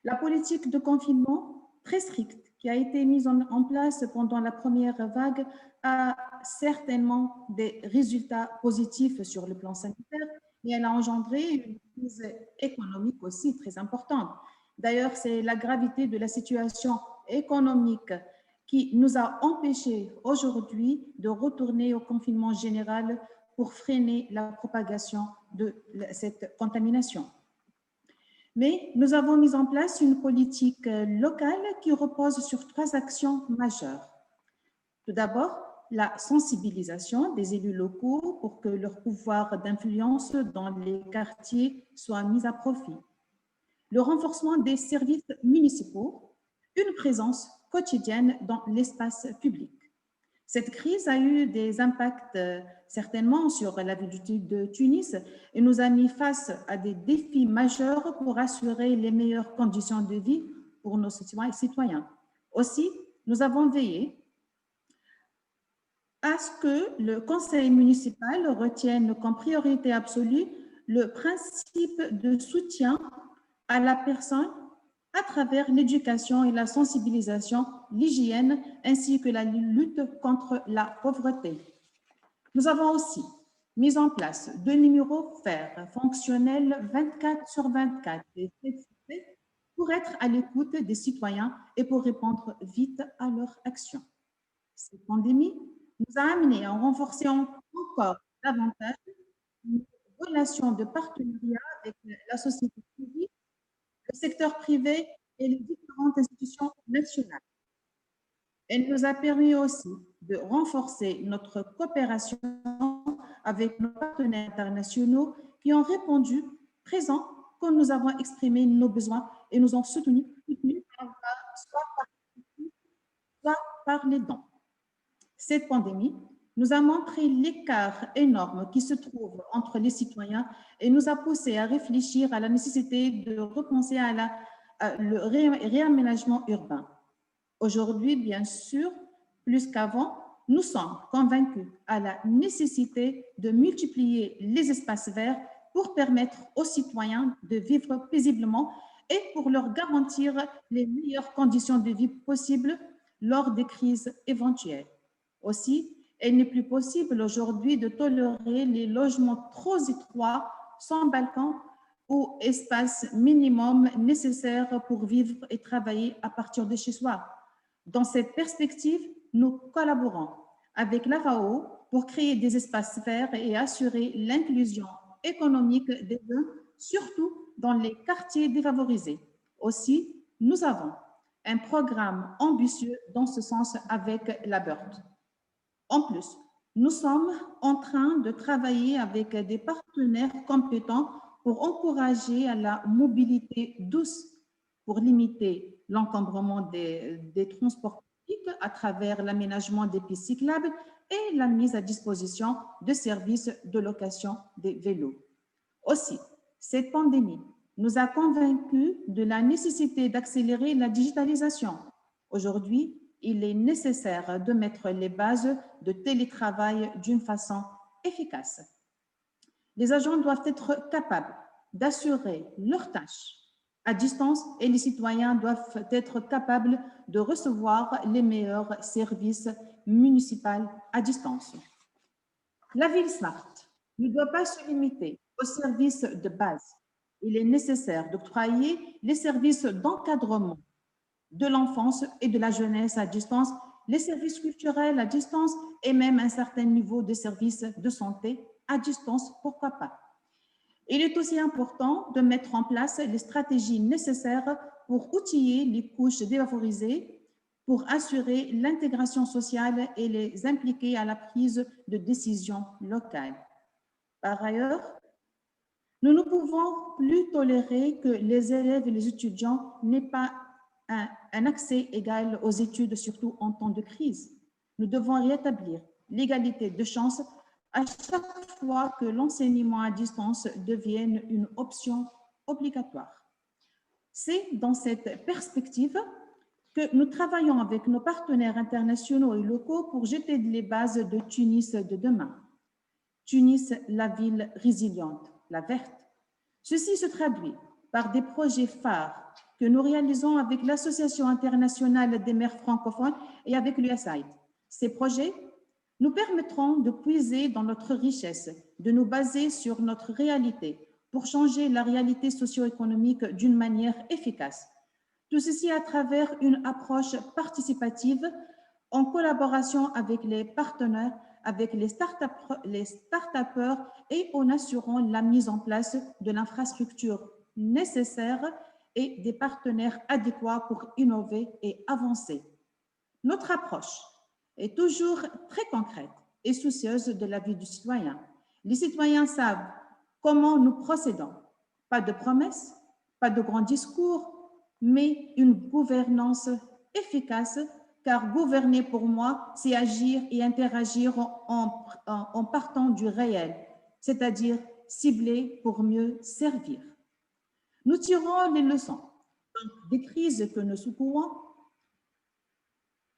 La politique de confinement très stricte qui a été mise en place pendant la première vague a certainement des résultats positifs sur le plan sanitaire, mais elle a engendré une crise économique aussi très importante. D'ailleurs, c'est la gravité de la situation économique qui nous a empêchés aujourd'hui de retourner au confinement général pour freiner la propagation de cette contamination. Mais nous avons mis en place une politique locale qui repose sur 3 actions majeures. Tout d'abord, la sensibilisation des élus locaux pour que leur pouvoir d'influence dans les quartiers soit mis à profit. Le renforcement des services municipaux, une présence quotidienne dans l'espace public. Cette crise a eu des impacts certainement sur la vie de Tunis et nous a mis face à des défis majeurs pour assurer les meilleures conditions de vie pour nos citoyens. Aussi, nous avons veillé à ce que le conseil municipal retienne comme priorité absolue le principe de soutien à la personne à travers l'éducation et la sensibilisation, l'hygiène ainsi que la lutte contre la pauvreté. Nous avons aussi mis en place 2 numéros verts fonctionnels 24/24 pour être à l'écoute des citoyens et pour répondre vite à leurs actions. Cette pandémie nous a amenés à renforcer encore davantage nos relations de partenariat avec la société civile, le secteur privé et les différentes institutions nationales. Elle nous a permis aussi de renforcer notre coopération avec nos partenaires internationaux qui ont répondu présents quand nous avons exprimé nos besoins et nous ont soutenus soit par les dons. Cette pandémie nous a montré l'écart énorme qui se trouve entre les citoyens et nous a poussé à réfléchir à la nécessité de repenser le réaménagement urbain. Aujourd'hui, bien sûr, plus qu'avant, nous sommes convaincus à la nécessité de multiplier les espaces verts pour permettre aux citoyens de vivre paisiblement et pour leur garantir les meilleures conditions de vie possibles lors des crises éventuelles. Aussi, il n'est plus possible aujourd'hui de tolérer les logements trop étroits, sans balcon ou espace minimum nécessaire pour vivre et travailler à partir de chez soi. Dans cette perspective, nous collaborons avec la FAO pour créer des espaces verts et assurer l'inclusion économique des jeunes, surtout dans les quartiers défavorisés. Aussi, nous avons un programme ambitieux dans ce sens avec la BIRD. En plus, nous sommes en train de travailler avec des partenaires compétents pour encourager à la mobilité douce, pour limiter l'encombrement des transports publics à travers l'aménagement des pistes cyclables et la mise à disposition de services de location des vélos. Aussi, cette pandémie nous a convaincus de la nécessité d'accélérer la digitalisation. Aujourd'hui, il est nécessaire de mettre les bases de télétravail d'une façon efficace. Les agents doivent être capables d'assurer leurs tâches à distance et les citoyens doivent être capables de recevoir les meilleurs services municipaux à distance. La ville smart ne doit pas se limiter aux services de base. Il est nécessaire d'octroyer les services d'encadrement de l'enfance et de la jeunesse à distance, les services culturels à distance et même un certain niveau de services de santé à distance, pourquoi pas. Il est aussi important de mettre en place les stratégies nécessaires pour outiller les couches défavorisées, pour assurer l'intégration sociale et les impliquer à la prise de décisions locales. Par ailleurs, nous ne pouvons plus tolérer que les élèves et les étudiants n'aient pas un accès égal aux études, surtout en temps de crise. Nous devons rétablir l'égalité de chance à chaque fois que l'enseignement à distance devienne une option obligatoire. C'est dans cette perspective que nous travaillons avec nos partenaires internationaux et locaux pour jeter les bases de Tunis de demain. Tunis, la ville résiliente, la verte. Ceci se traduit par des projets phares que nous réalisons avec l'Association internationale des maires francophones et avec l'USAID. Ces projets nous permettront de puiser dans notre richesse, de nous baser sur notre réalité pour changer la réalité socio-économique d'une manière efficace. Tout ceci à travers une approche participative en collaboration avec les partenaires, avec les start-upers et en assurant la mise en place de l'infrastructure nécessaire et des partenaires adéquats pour innover et avancer. Notre approche est toujours très concrète et soucieuse de la vie du citoyen. Les citoyens savent comment nous procédons. Pas de promesses, pas de grands discours, mais une gouvernance efficace, car gouverner pour moi, c'est agir et interagir en partant du réel, c'est-à-dire cibler pour mieux servir. Nous tirons les leçons des crises que nous secouons,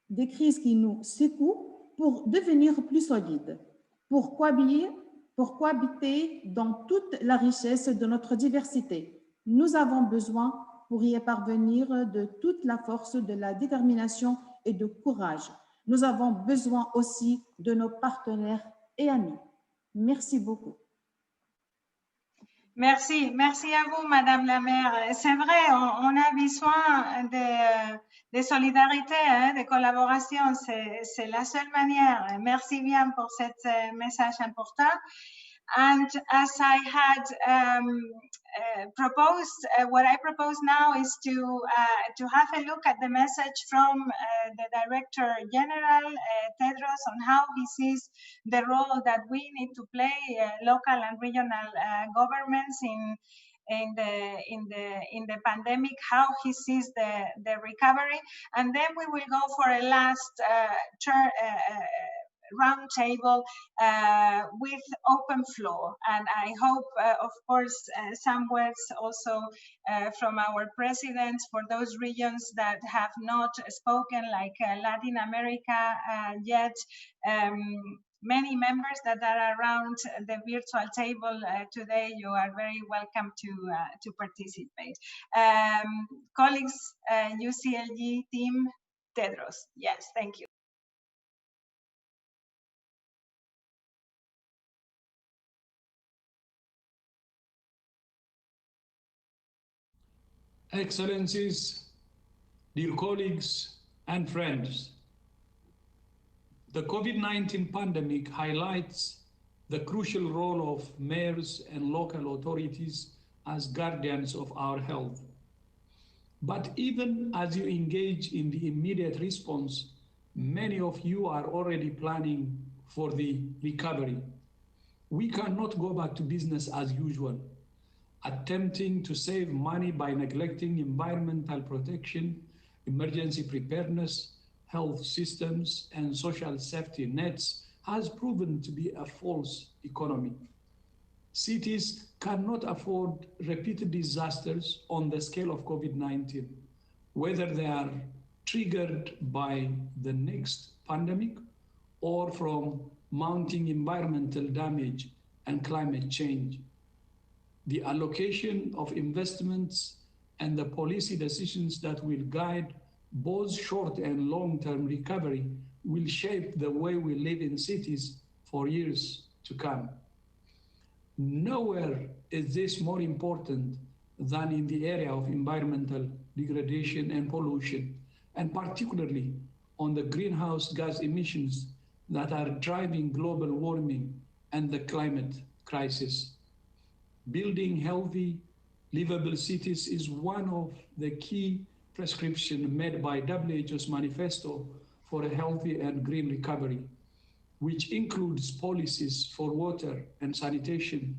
des crises qui nous secouent pour devenir plus solides, pour cohabiter pour cohabiter dans toute la richesse de notre diversité. Nous avons besoin, pour y parvenir, de toute la force, de la détermination et de courage. Nous avons besoin aussi de nos partenaires et amis. Merci beaucoup. Merci, merci à vous, Madame la maire. C'est vrai, on a besoin de solidarité, hein, de collaboration. C'est la seule manière. Merci bien pour ce message important. And as I had proposed, what I propose now is to have a look at the message from the Director General, Tedros, on how he sees the role that we need to play, local and regional governments in the pandemic, how he sees the recovery, and then we will go for a last round table with open floor. And I hope, of course, some words also from our presidents for those regions that have not spoken, like Latin America yet. Many members that are around the virtual table today, you are very welcome to participate. Colleagues, UCLG team, Tedros. Yes, thank you. Excellencies, dear colleagues and friends, the COVID-19 pandemic highlights the crucial role of mayors and local authorities as guardians of our health. But even as you engage in the immediate response, many of you are already planning for the recovery. We cannot go back to business as usual, attempting to save money by neglecting environmental protection, emergency preparedness, health systems, and social safety nets has proven to be a false economy. Cities cannot afford repeated disasters on the scale of COVID-19, whether they are triggered by the next pandemic or from mounting environmental damage and climate change. The allocation of investments and the policy decisions that will guide both short and long-term recovery will shape the way we live in cities for years to come. Nowhere is this more important than in the area of environmental degradation and pollution, and particularly on the greenhouse gas emissions that are driving global warming and the climate crisis. Building healthy, livable cities is one of the key prescriptions made by WHO's manifesto for a healthy and green recovery, which includes policies for water and sanitation,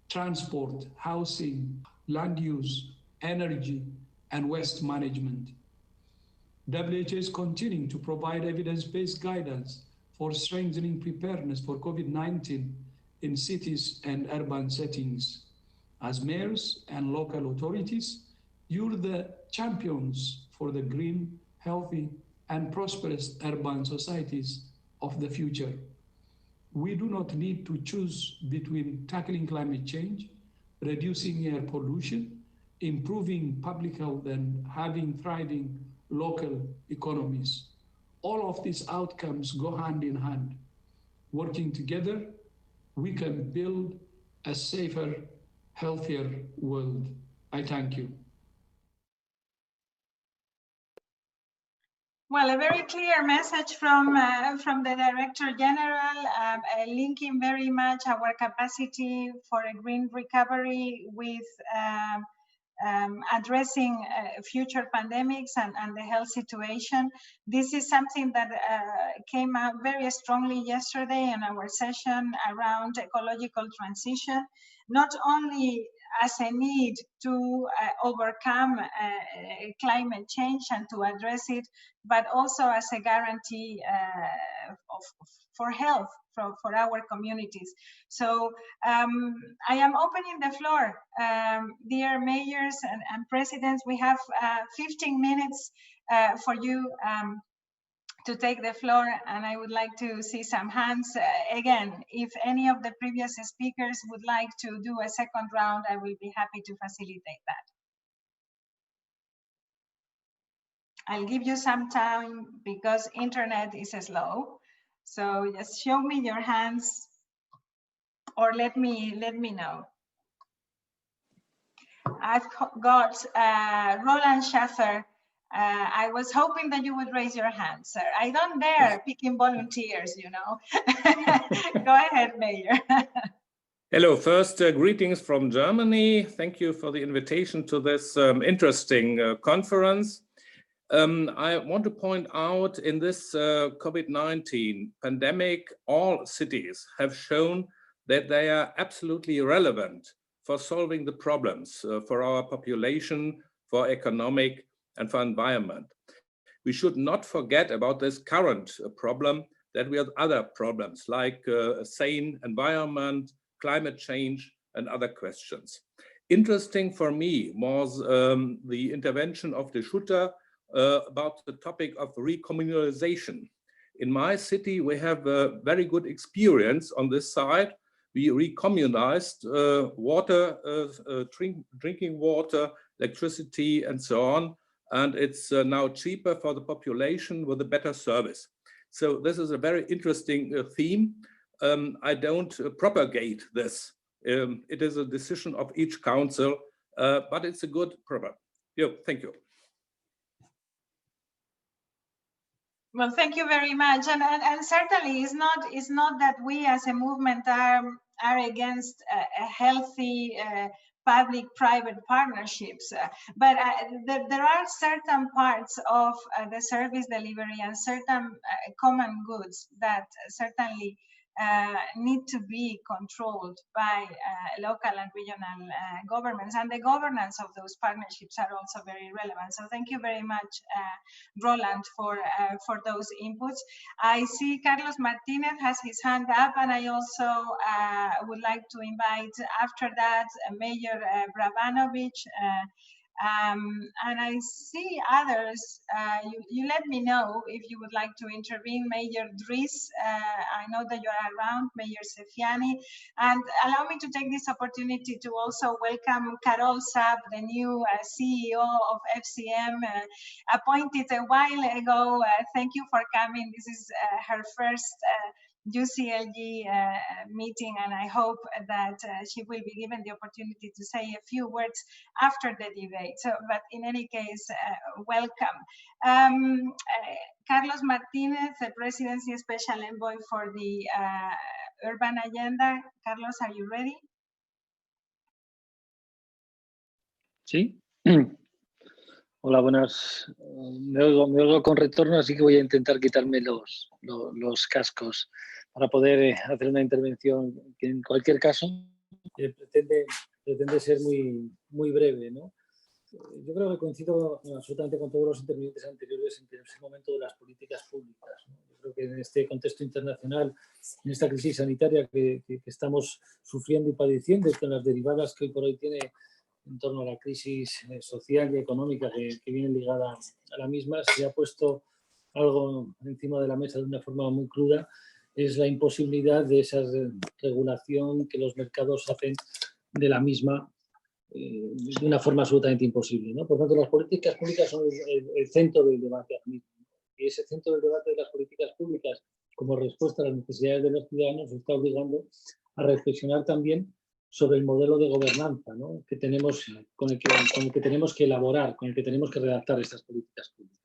transport, housing, land use, energy, and waste management. WHO is continuing to provide evidence-based guidance for strengthening preparedness for COVID-19 in cities and urban settings. As mayors and local authorities, you're the champions for the green, healthy, and prosperous urban societies of the future. We do not need to choose between tackling climate change, reducing air pollution, improving public health, and having thriving local economies. All of these outcomes go hand in hand. Working together, we can build a safer, healthier world. I thank you. Well, a very clear message from the Director General, linking very much our capacity for a green recovery with addressing future pandemics and the health situation. This is something that came out very strongly yesterday in our session around ecological transition, not only as a need to overcome climate change and to address it, but also as a guarantee for health for our communities. So I am opening the floor. Dear mayors and presidents, we have 15 minutes for you to take the floor, and I would like to see some hands. Again, if any of the previous speakers would like to do a second round, I will be happy to facilitate that. I'll give you some time because internet is slow. So just show me your hands or let me know. I've got Roland Schaffer. I was hoping that you would raise your hand, sir. I don't dare picking volunteers, you know. Go ahead, Mayor. Hello, first greetings from Germany. Thank you for the invitation to this interesting conference. I want to point out in this COVID-19 pandemic, all cities have shown that they are absolutely relevant for solving the problems for our population, for economic and for environment. We should not forget about this current problem, that we have other problems like a sane environment, climate change and other questions. Interesting for me was the intervention of the Schutter about the topic of recommunalization. In my city, we have a very good experience on this side. We recommunized water, drinking water, electricity, and so on. And it's now cheaper for the population with a better service. So this is a very interesting theme. I don't propagate this. It is a decision of each council, but it's a good program. Yeah, thank you. Well, thank you very much, and certainly it's not that we as a movement are against a healthy public-private partnerships, but there are certain parts of the service delivery and certain common goods that certainly need to be controlled by local and regional governments, and the governance of those partnerships are also very relevant. So thank you very much, Roland, for those inputs. I see Carlos Martinez has his hand up, and I also would like to invite after that Mayor Bravanovic, and I see others. You let me know if you would like to intervene. Mayor Dries, I know that you are around, Mayor Sefiani, and allow me to take this opportunity to also welcome Carol Saab, the new CEO of FCM, appointed a while ago. Thank you for coming. This is her first UCLG meeting, and I hope that she will be given the opportunity to say a few words after the debate. So, but in any case, welcome. Carlos Martinez, the Presidency Special Envoy for the Urban Agenda. Carlos, are you ready? Sí. Hola, buenas. Me oigo con retorno, así que voy a intentar quitarme los cascos para poder hacer una intervención que en cualquier caso pretende ser muy breve, ¿no? Yo creo que coincido absolutamente con todos los intervinientes anteriores en ese momento de las políticas públicas, ¿no? Yo creo que en este contexto internacional, en esta crisis sanitaria que estamos sufriendo y padeciendo, y con las derivadas que hoy por hoy tiene en torno a la crisis social y económica que viene ligada a la misma, se ha puesto algo encima de la mesa de una forma muy cruda, es la imposibilidad de esa regulación que los mercados hacen de la misma de una forma absolutamente imposible, ¿no? Por tanto, las políticas públicas son el centro del debate. Y ese centro del debate de las políticas públicas, como respuesta a las necesidades de los ciudadanos, nos está obligando a reflexionar también sobre el modelo de gobernanza, ¿no? que tenemos, con el que tenemos que elaborar, con el que tenemos que redactar estas políticas públicas.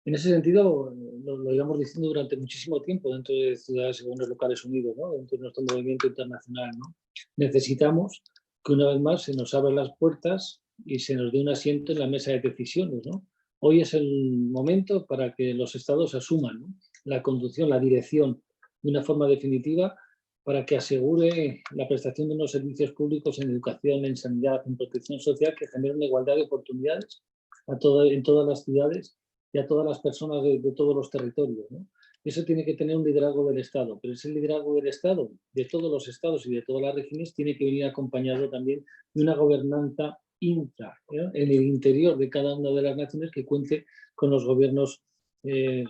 En ese sentido, lo íbamos diciendo durante muchísimo tiempo dentro de ciudades según los locales unidos, ¿no? Dentro de nuestro movimiento internacional, ¿no? Necesitamos que una vez más se nos abran las puertas y se nos dé un asiento en la mesa de decisiones, ¿no? Hoy es el momento para que los estados asuman, ¿no?, la conducción, la dirección de una forma definitiva para que asegure la prestación de unos servicios públicos en educación, en sanidad, en protección social que generen una igualdad de oportunidades en todas las ciudades y a todas las personas de todos los territorios, ¿no? Eso tiene que tener un liderazgo del Estado, pero ese liderazgo del Estado, de todos los estados y de todas las regiones, tiene que venir acompañado también de una gobernanza intra, ¿no?, en el interior de cada una de las naciones que cuente con los gobiernos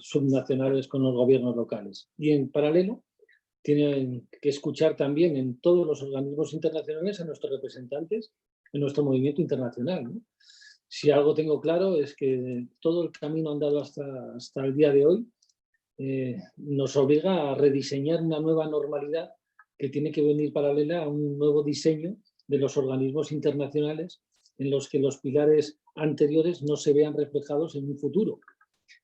subnacionales con los gobiernos locales. Y en paralelo, tienen que escuchar también en todos los organismos internacionales a nuestros representantes en nuestro movimiento internacional, ¿no? Si algo tengo claro es que todo el camino andado hasta el día de hoy nos obliga a rediseñar una nueva normalidad que tiene que venir paralela a un nuevo diseño de los organismos internacionales en los que los pilares anteriores no se vean reflejados en un futuro.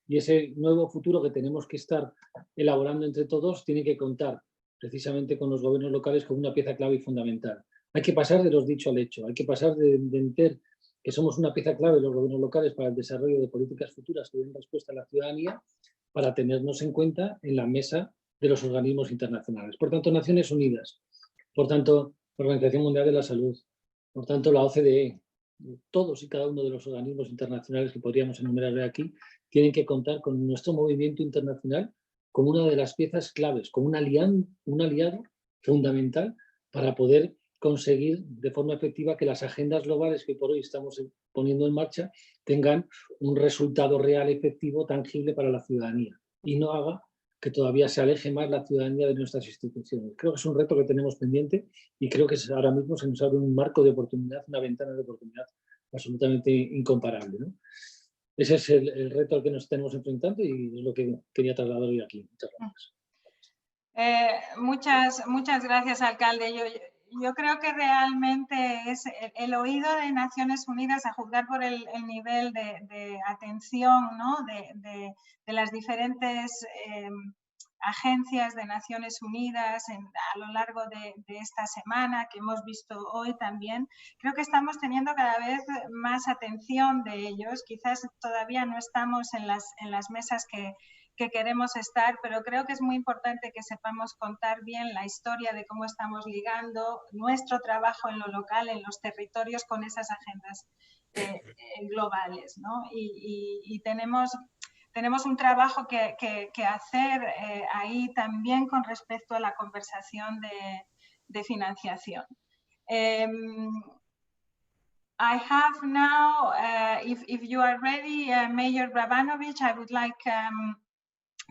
Y ese nuevo futuro que tenemos que estar elaborando entre todos tiene que contar precisamente con los gobiernos locales como una pieza clave y fundamental. Hay que pasar de los dichos al hecho, hay que pasar de entender que somos una pieza clave los gobiernos locales para el desarrollo de políticas futuras que den respuesta a la ciudadanía, para tenernos en cuenta en la mesa de los organismos internacionales. Por tanto, Naciones Unidas, por tanto, la Organización Mundial de la Salud, por tanto, la OCDE, todos y cada uno de los organismos internacionales que podríamos enumerar aquí, tienen que contar con nuestro movimiento internacional como una de las piezas claves, como un aliado fundamental para poder conseguir de forma efectiva que las agendas globales que por hoy estamos poniendo en marcha tengan un resultado real, efectivo, tangible para la ciudadanía y no haga que todavía se aleje más la ciudadanía de nuestras instituciones. Creo que es un reto que tenemos pendiente y creo que ahora mismo se nos abre un marco de oportunidad, una ventana de oportunidad absolutamente incomparable, ¿no? Ese es el reto al que nos tenemos enfrentando y es lo que quería trasladar hoy aquí. Muchas gracias. Muchas gracias, alcalde. Yo creo que realmente es el oído de Naciones Unidas, a juzgar por el nivel de atención, ¿no? de las diferentes agencias de Naciones Unidas a lo largo de esta semana, que hemos visto hoy también. Creo que estamos teniendo cada vez más atención de ellos. Quizás todavía no estamos en las mesas que queremos estar, pero creo que es muy importante que sepamos contar bien la historia de cómo estamos ligando nuestro trabajo en lo local, en los territorios, con esas agendas globales, ¿no? Y tenemos un trabajo que hacer ahí también con respecto a la conversación de financiación. I have now, if you are ready, Mayor Brabanovich, I would like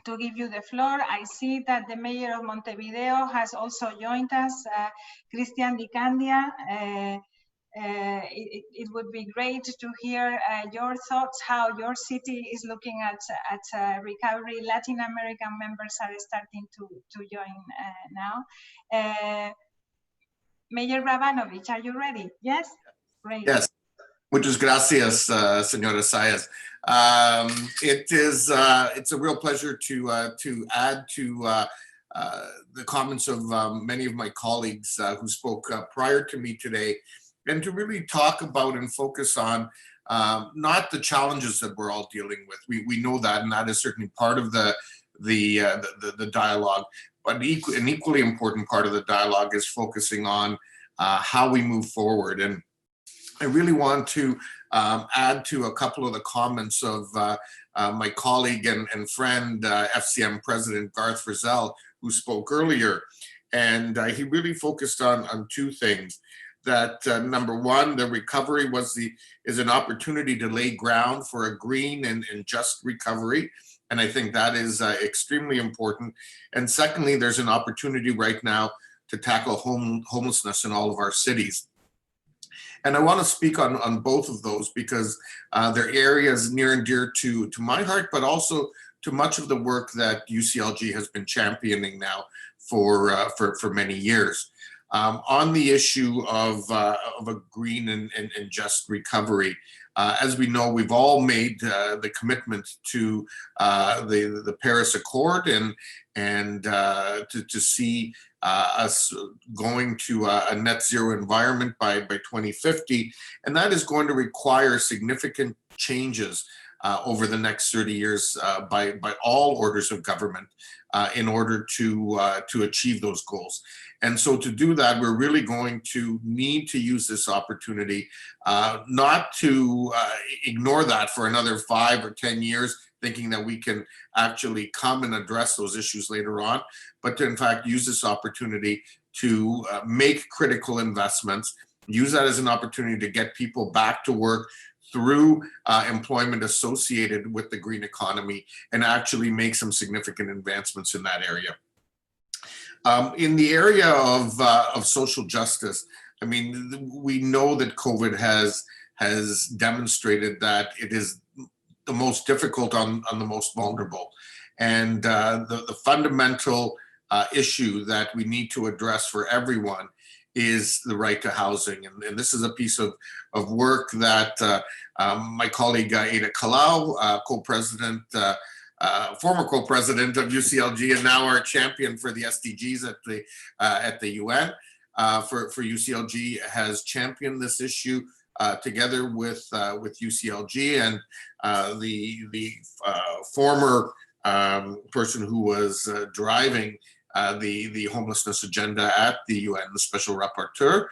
to give you the floor. I see that the Mayor of Montevideo has also joined us, Cristian Di Candia. It would be great to hear your thoughts, how your city is looking at recovery. Latin American members are starting to join now. Mayor Brabanovich, are you ready? Yes? Great. Yes. Muchas gracias, Senora Sayas. It's a real pleasure to add to the comments of many of my colleagues who spoke prior to me today, and to really talk about and focus on not the challenges that we're all dealing with. We know that, and that is certainly part of the dialogue. But an equally important part of the dialogue is focusing on how we move forward. And I really want to add to a couple of the comments of my colleague and friend, FCM President Garth Frizzell, who spoke earlier. And he really focused on two things. That number one, the recovery is an opportunity to lay ground for a green and just recovery. And I think that is extremely important. And secondly, there's an opportunity right now to tackle homelessness in all of our cities. And I want to speak on both of those because they're areas near and dear to my heart, but also to much of the work that UCLG has been championing now for many years. On the issue of a green and just recovery, as we know, we've all made the commitment to the Paris Accord and to see us going to a net zero environment by 2050. And that is going to require significant changes over the next 30 years by all orders of government in order to achieve those goals. And so to do that, we're really going to need to use this opportunity, not to ignore that for another 5 or 10 years, thinking that we can actually come and address those issues later on, but to in fact use this opportunity to make critical investments, use that as an opportunity to get people back to work through employment associated with the green economy and actually make some significant advancements in that area. In the area of social justice, I mean, we know that COVID has demonstrated that it is the most difficult on the most vulnerable. And the fundamental issue that we need to address for everyone is the right to housing. And this is a piece of work that my colleague Ada Kalau, co-president, former co-president of UCLG and now our champion for the SDGs at the UN for UCLG, has championed this issue together with UCLG and the former person who was driving the homelessness agenda at the UN, the Special Rapporteur.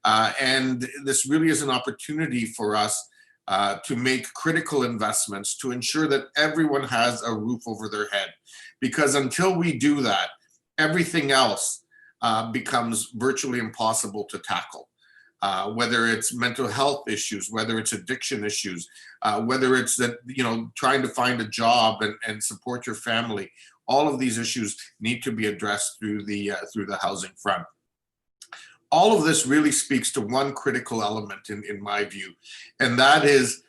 And this really is an opportunity for us to make critical investments to ensure that everyone has a roof over their head. Because until we do that, everything else becomes virtually impossible to tackle. Whether it's mental health issues, whether it's addiction issues, whether it's that, you know, trying to find a job and support your family, all of these issues need to be addressed through the housing front. All of this really speaks to one critical element in my view, and that is,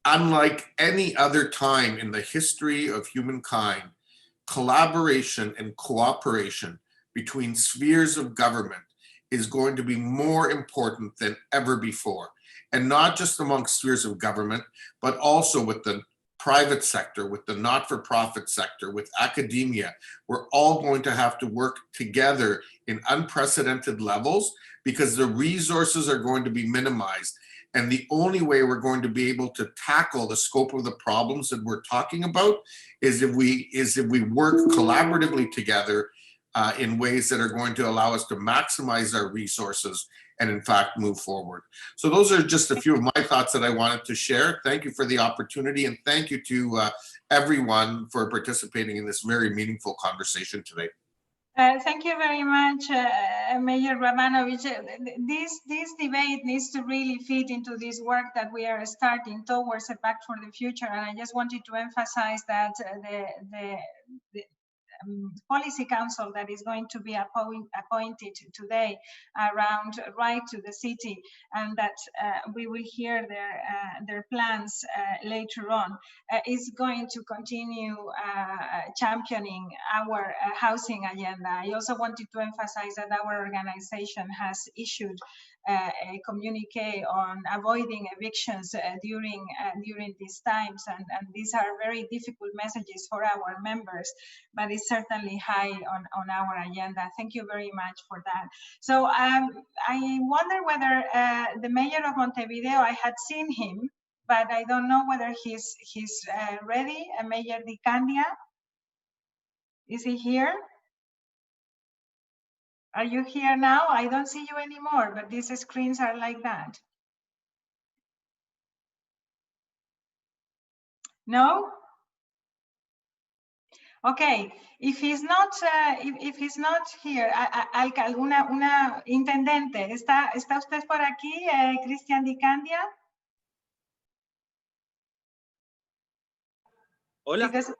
unlike any other time in the history of humankind, collaboration and cooperation between spheres of government is going to be more important than ever before. And not just amongst spheres of government, but also with the private sector, with the not-for-profit sector, with academia. We're all going to have to work together in unprecedented levels because the resources are going to be minimized. And the only way we're going to be able to tackle the scope of the problems that we're talking about is if we work collaboratively together in ways that are going to allow us to maximize our resources and in fact move forward. So those are just a few of my thoughts that I wanted to share. Thank you for the opportunity, and thank you to everyone for participating in this very meaningful conversation today. Thank you very much, Mayor Rabanovich. This debate needs to really fit into this work that we are starting towards a pact for the future. And I just wanted to emphasize that the policy council that is going to be appointed today around right to the city, and that we will hear their plans later on, is going to continue championing our housing agenda. I also wanted to emphasize that our organization has issued a communique on avoiding evictions during these times, and these are very difficult messages for our members, but it's certainly high on our agenda. Thank you very much for that. So I wonder whether the mayor of Montevideo, I had seen him, but I don't know whether he's ready. Mayor Di Candia, is he here? Are you here now? I don't see you anymore, but these screens are like that. No? Okay, if he's not here, una intendente, ¿está usted por aquí, Cristian Di Candia? Hola. Because,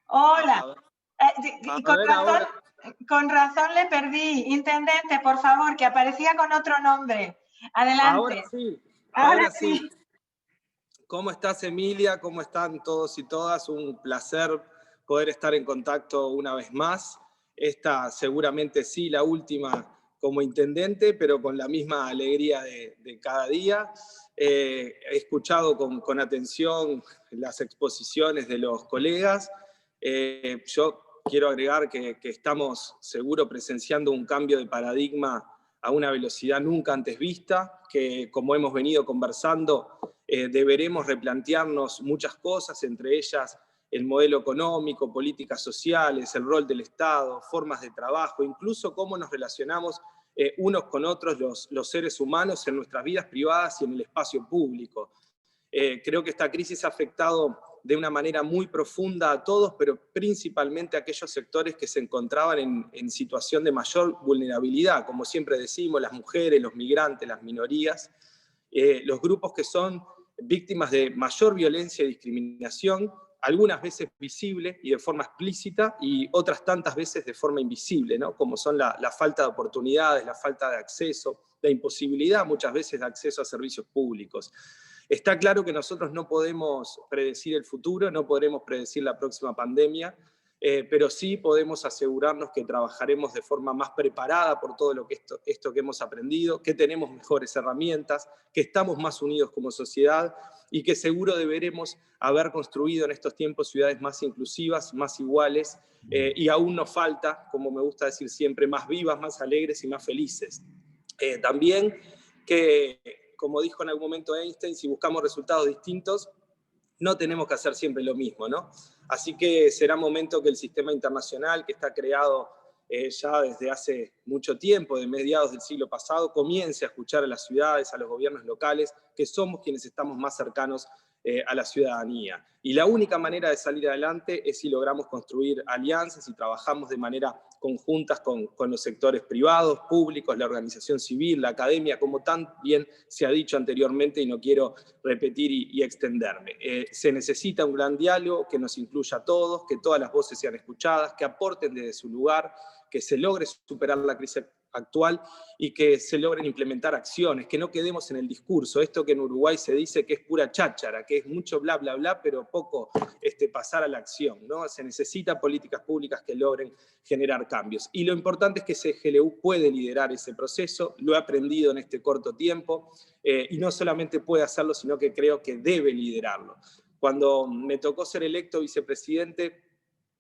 hola. Con razón le perdí. Intendente, por favor, que aparecía con otro nombre. Adelante. Ahora sí. ¿Cómo estás, Emilia? ¿Cómo están todos y todas? Un placer poder estar en contacto una vez más. Esta seguramente sí, la última como intendente, pero con la misma alegría de cada día. He escuchado con atención las exposiciones de los colegas. Yo quiero agregar que estamos seguro presenciando un cambio de paradigma a una velocidad nunca antes vista, que como hemos venido conversando, deberemos replantearnos muchas cosas, entre ellas el modelo económico, políticas sociales, el rol del Estado, formas de trabajo, incluso cómo nos relacionamos unos con otros los seres humanos en nuestras vidas privadas y en el espacio público. Creo que esta crisis ha afectado de una manera muy profunda a todos, pero principalmente a aquellos sectores que se encontraban en situación de mayor vulnerabilidad, como siempre decimos, las mujeres, los migrantes, las minorías, los grupos que son víctimas de mayor violencia y discriminación, algunas veces visible y de forma explícita, y otras tantas veces de forma invisible, ¿no? Como son la falta de oportunidades, la falta de acceso, la imposibilidad muchas veces de acceso a servicios públicos. Está claro que nosotros no podemos predecir el futuro, no podremos predecir la próxima pandemia, pero sí podemos asegurarnos que trabajaremos de forma más preparada por todo lo que esto que hemos aprendido, que tenemos mejores herramientas, que estamos más unidos como sociedad y que seguro deberemos haber construido en estos tiempos ciudades más inclusivas, más iguales, y aún nos falta, como me gusta decir siempre, más vivas, más alegres y más felices. También que, como dijo en algún momento Einstein, si buscamos resultados distintos, no tenemos que hacer siempre lo mismo, ¿no? Así que será momento que el sistema internacional, que está creado ya desde hace mucho tiempo, de mediados del siglo pasado, comience a escuchar a las ciudades, a los gobiernos locales, que somos quienes estamos más cercanos a la ciudadanía. Y la única manera de salir adelante es si logramos construir alianzas y trabajamos de manera conjuntas con los sectores privados, públicos, la organización civil, la academia, como tan bien se ha dicho anteriormente y no quiero repetir y extenderme. Se necesita un gran diálogo que nos incluya a todos, que todas las voces sean escuchadas, que aporten desde su lugar, que se logre superar la crisis actual y que se logren implementar acciones, que no quedemos en el discurso, esto que en Uruguay se dice que es pura cháchara, que es mucho bla, bla, bla, pero poco pasar a la acción, ¿no? Se necesitan políticas públicas que logren generar cambios. Y lo importante es que CGLU puede liderar ese proceso, lo he aprendido en este corto tiempo, y no solamente puede hacerlo, sino que creo que debe liderarlo. Cuando me tocó ser electo vicepresidente,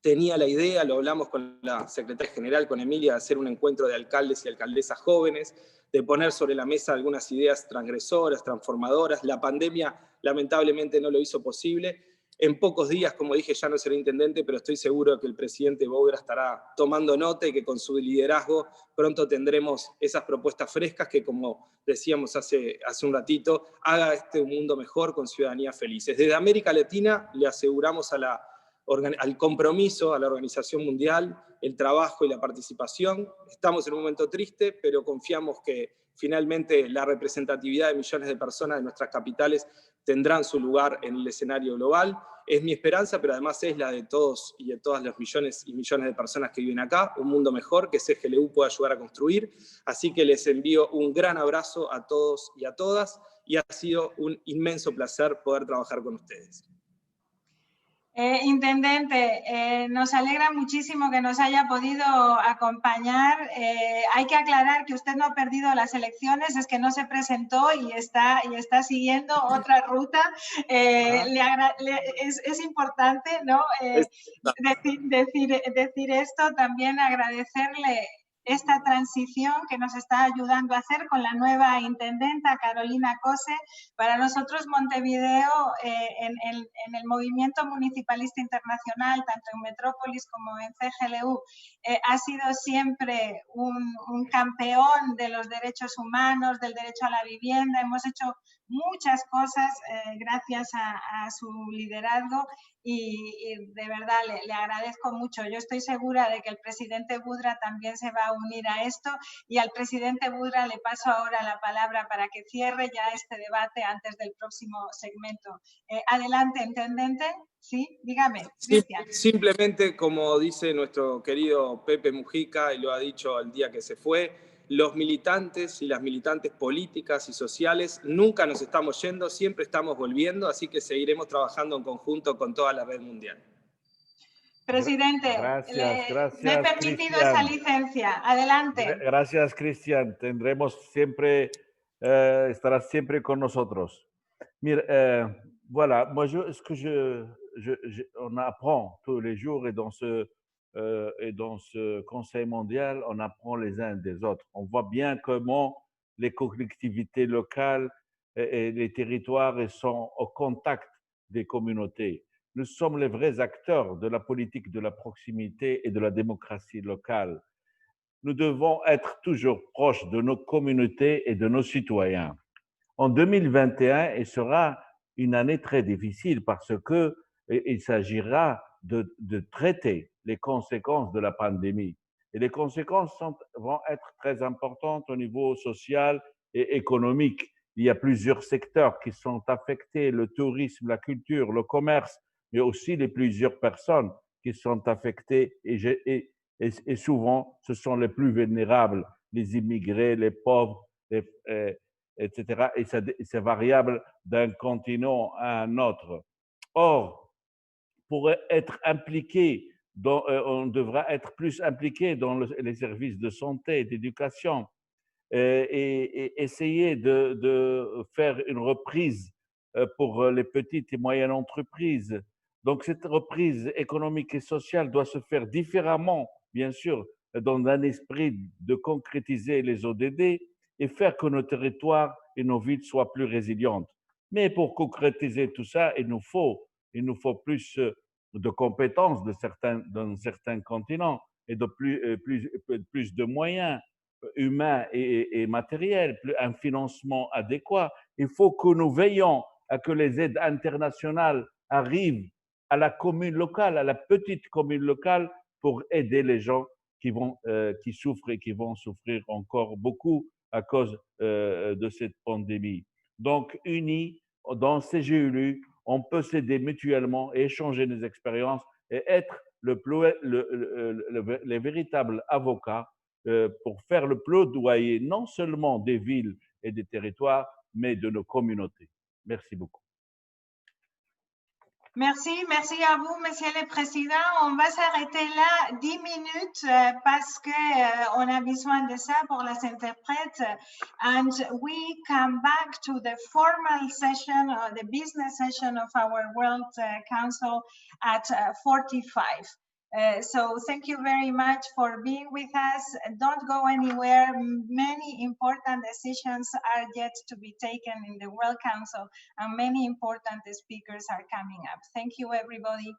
tenía la idea, lo hablamos con la secretaria general, con Emilia, de hacer un encuentro de alcaldes y alcaldesas jóvenes, de poner sobre la mesa algunas ideas transgresoras, transformadoras. La pandemia lamentablemente no lo hizo posible. En pocos días, como dije, ya no seré intendente, pero estoy seguro que el presidente Boudra estará tomando nota y que con su liderazgo pronto tendremos esas propuestas frescas que, como decíamos hace un ratito, haga un mundo mejor con ciudadanías felices. Desde América Latina le aseguramos al compromiso, a la Organización Mundial, el trabajo y la participación. Estamos en un momento triste, pero confiamos que finalmente la representatividad de millones de personas de nuestras capitales tendrán su lugar en el escenario global. Es mi esperanza, pero además es la de todos y de todas los millones y millones de personas que viven acá, un mundo mejor que CGLU pueda ayudar a construir. Así que les envío un gran abrazo a todos y a todas, y ha sido un inmenso placer poder trabajar con ustedes. Intendente, nos alegra muchísimo que nos haya podido acompañar. Hay que aclarar que usted no ha perdido las elecciones, es que no se presentó y está siguiendo otra ruta. Es importante, ¿no? Decir esto, también agradecerle esta transición que nos está ayudando a hacer con la nueva intendenta Carolina Cose. Para nosotros Montevideo, en el movimiento municipalista internacional, tanto en Metrópolis como en CGLU, ha sido siempre un campeón de los derechos humanos, del derecho a la vivienda. Hemos hecho muchas cosas gracias a su liderazgo y de verdad le agradezco mucho. Yo estoy segura de que el presidente Boudra también se va a unir a esto, y al presidente Boudra le paso ahora la palabra para que cierre ya este debate antes del próximo segmento. Adelante, intendente. Sí, dígame, Cristian. Simplemente, como dice nuestro querido Pepe Mujica, y lo ha dicho el día que se fue, los militantes y las militantes políticas y sociales nunca nos estamos yendo, siempre estamos volviendo, así que seguiremos trabajando en conjunto con toda la red mundial. Presidente, gracias, me he permitido esa licencia. Adelante. Gracias, Cristian. Tendremos siempre, estarás siempre con nosotros. Mire, voilà, moi, on apprend tous les jours et dans ce Conseil mondial, on apprend les uns des autres. On voit bien comment les collectivités locales et les territoires sont au contact des communautés. Nous sommes les vrais acteurs de la politique de la proximité et de la démocratie locale. Nous devons être toujours proches de nos communautés et de nos citoyens. En 2021, il sera une année très difficile parce qu'il s'agira de traiter les conséquences de la pandémie. Et les conséquences vont être très importantes au niveau social et économique. il y a plusieurs secteurs qui sont affectés, le tourisme, la culture, le commerce, mais aussi les plusieurs personnes qui sont affectées et souvent ce sont les plus vulnérables, les immigrés, les pauvres, etc. Et c'est variable d'un continent à un autre. Or, pour être impliqué, on devra être plus impliqué dans les services de santé, d'éducation, et essayer de faire une reprise pour les petites et moyennes entreprises. Donc cette reprise économique et sociale doit se faire différemment, bien sûr, dans un esprit de concrétiser les ODD et faire que nos territoires et nos villes soient plus résilientes. Mais pour concrétiser tout ça, il nous faut plus de compétences dans certains continents et de plus de moyens humains et matériels, un financement adéquat. Il faut que nous veillions à que les aides internationales arrivent à la commune locale, à la petite commune locale, pour aider les gens qui souffrent et qui vont souffrir encore beaucoup à cause de cette pandémie. Donc, unis dans CGULU, on peut s'aider mutuellement et échanger nos expériences et être les véritables avocats pour faire le plaidoyer non seulement des villes et des territoires, mais de nos communautés. Merci beaucoup. Merci, merci à vous, Monsieur le Président. On va s'arrêter là 10 minutes parce que on a besoin de ça pour les interprètes. And we come back to the formal session, the business session of our World Council at 45. So thank you very much for being with us. Don't go anywhere. Many important decisions are yet to be taken in the World Council, and many important speakers are coming up. Thank you, everybody.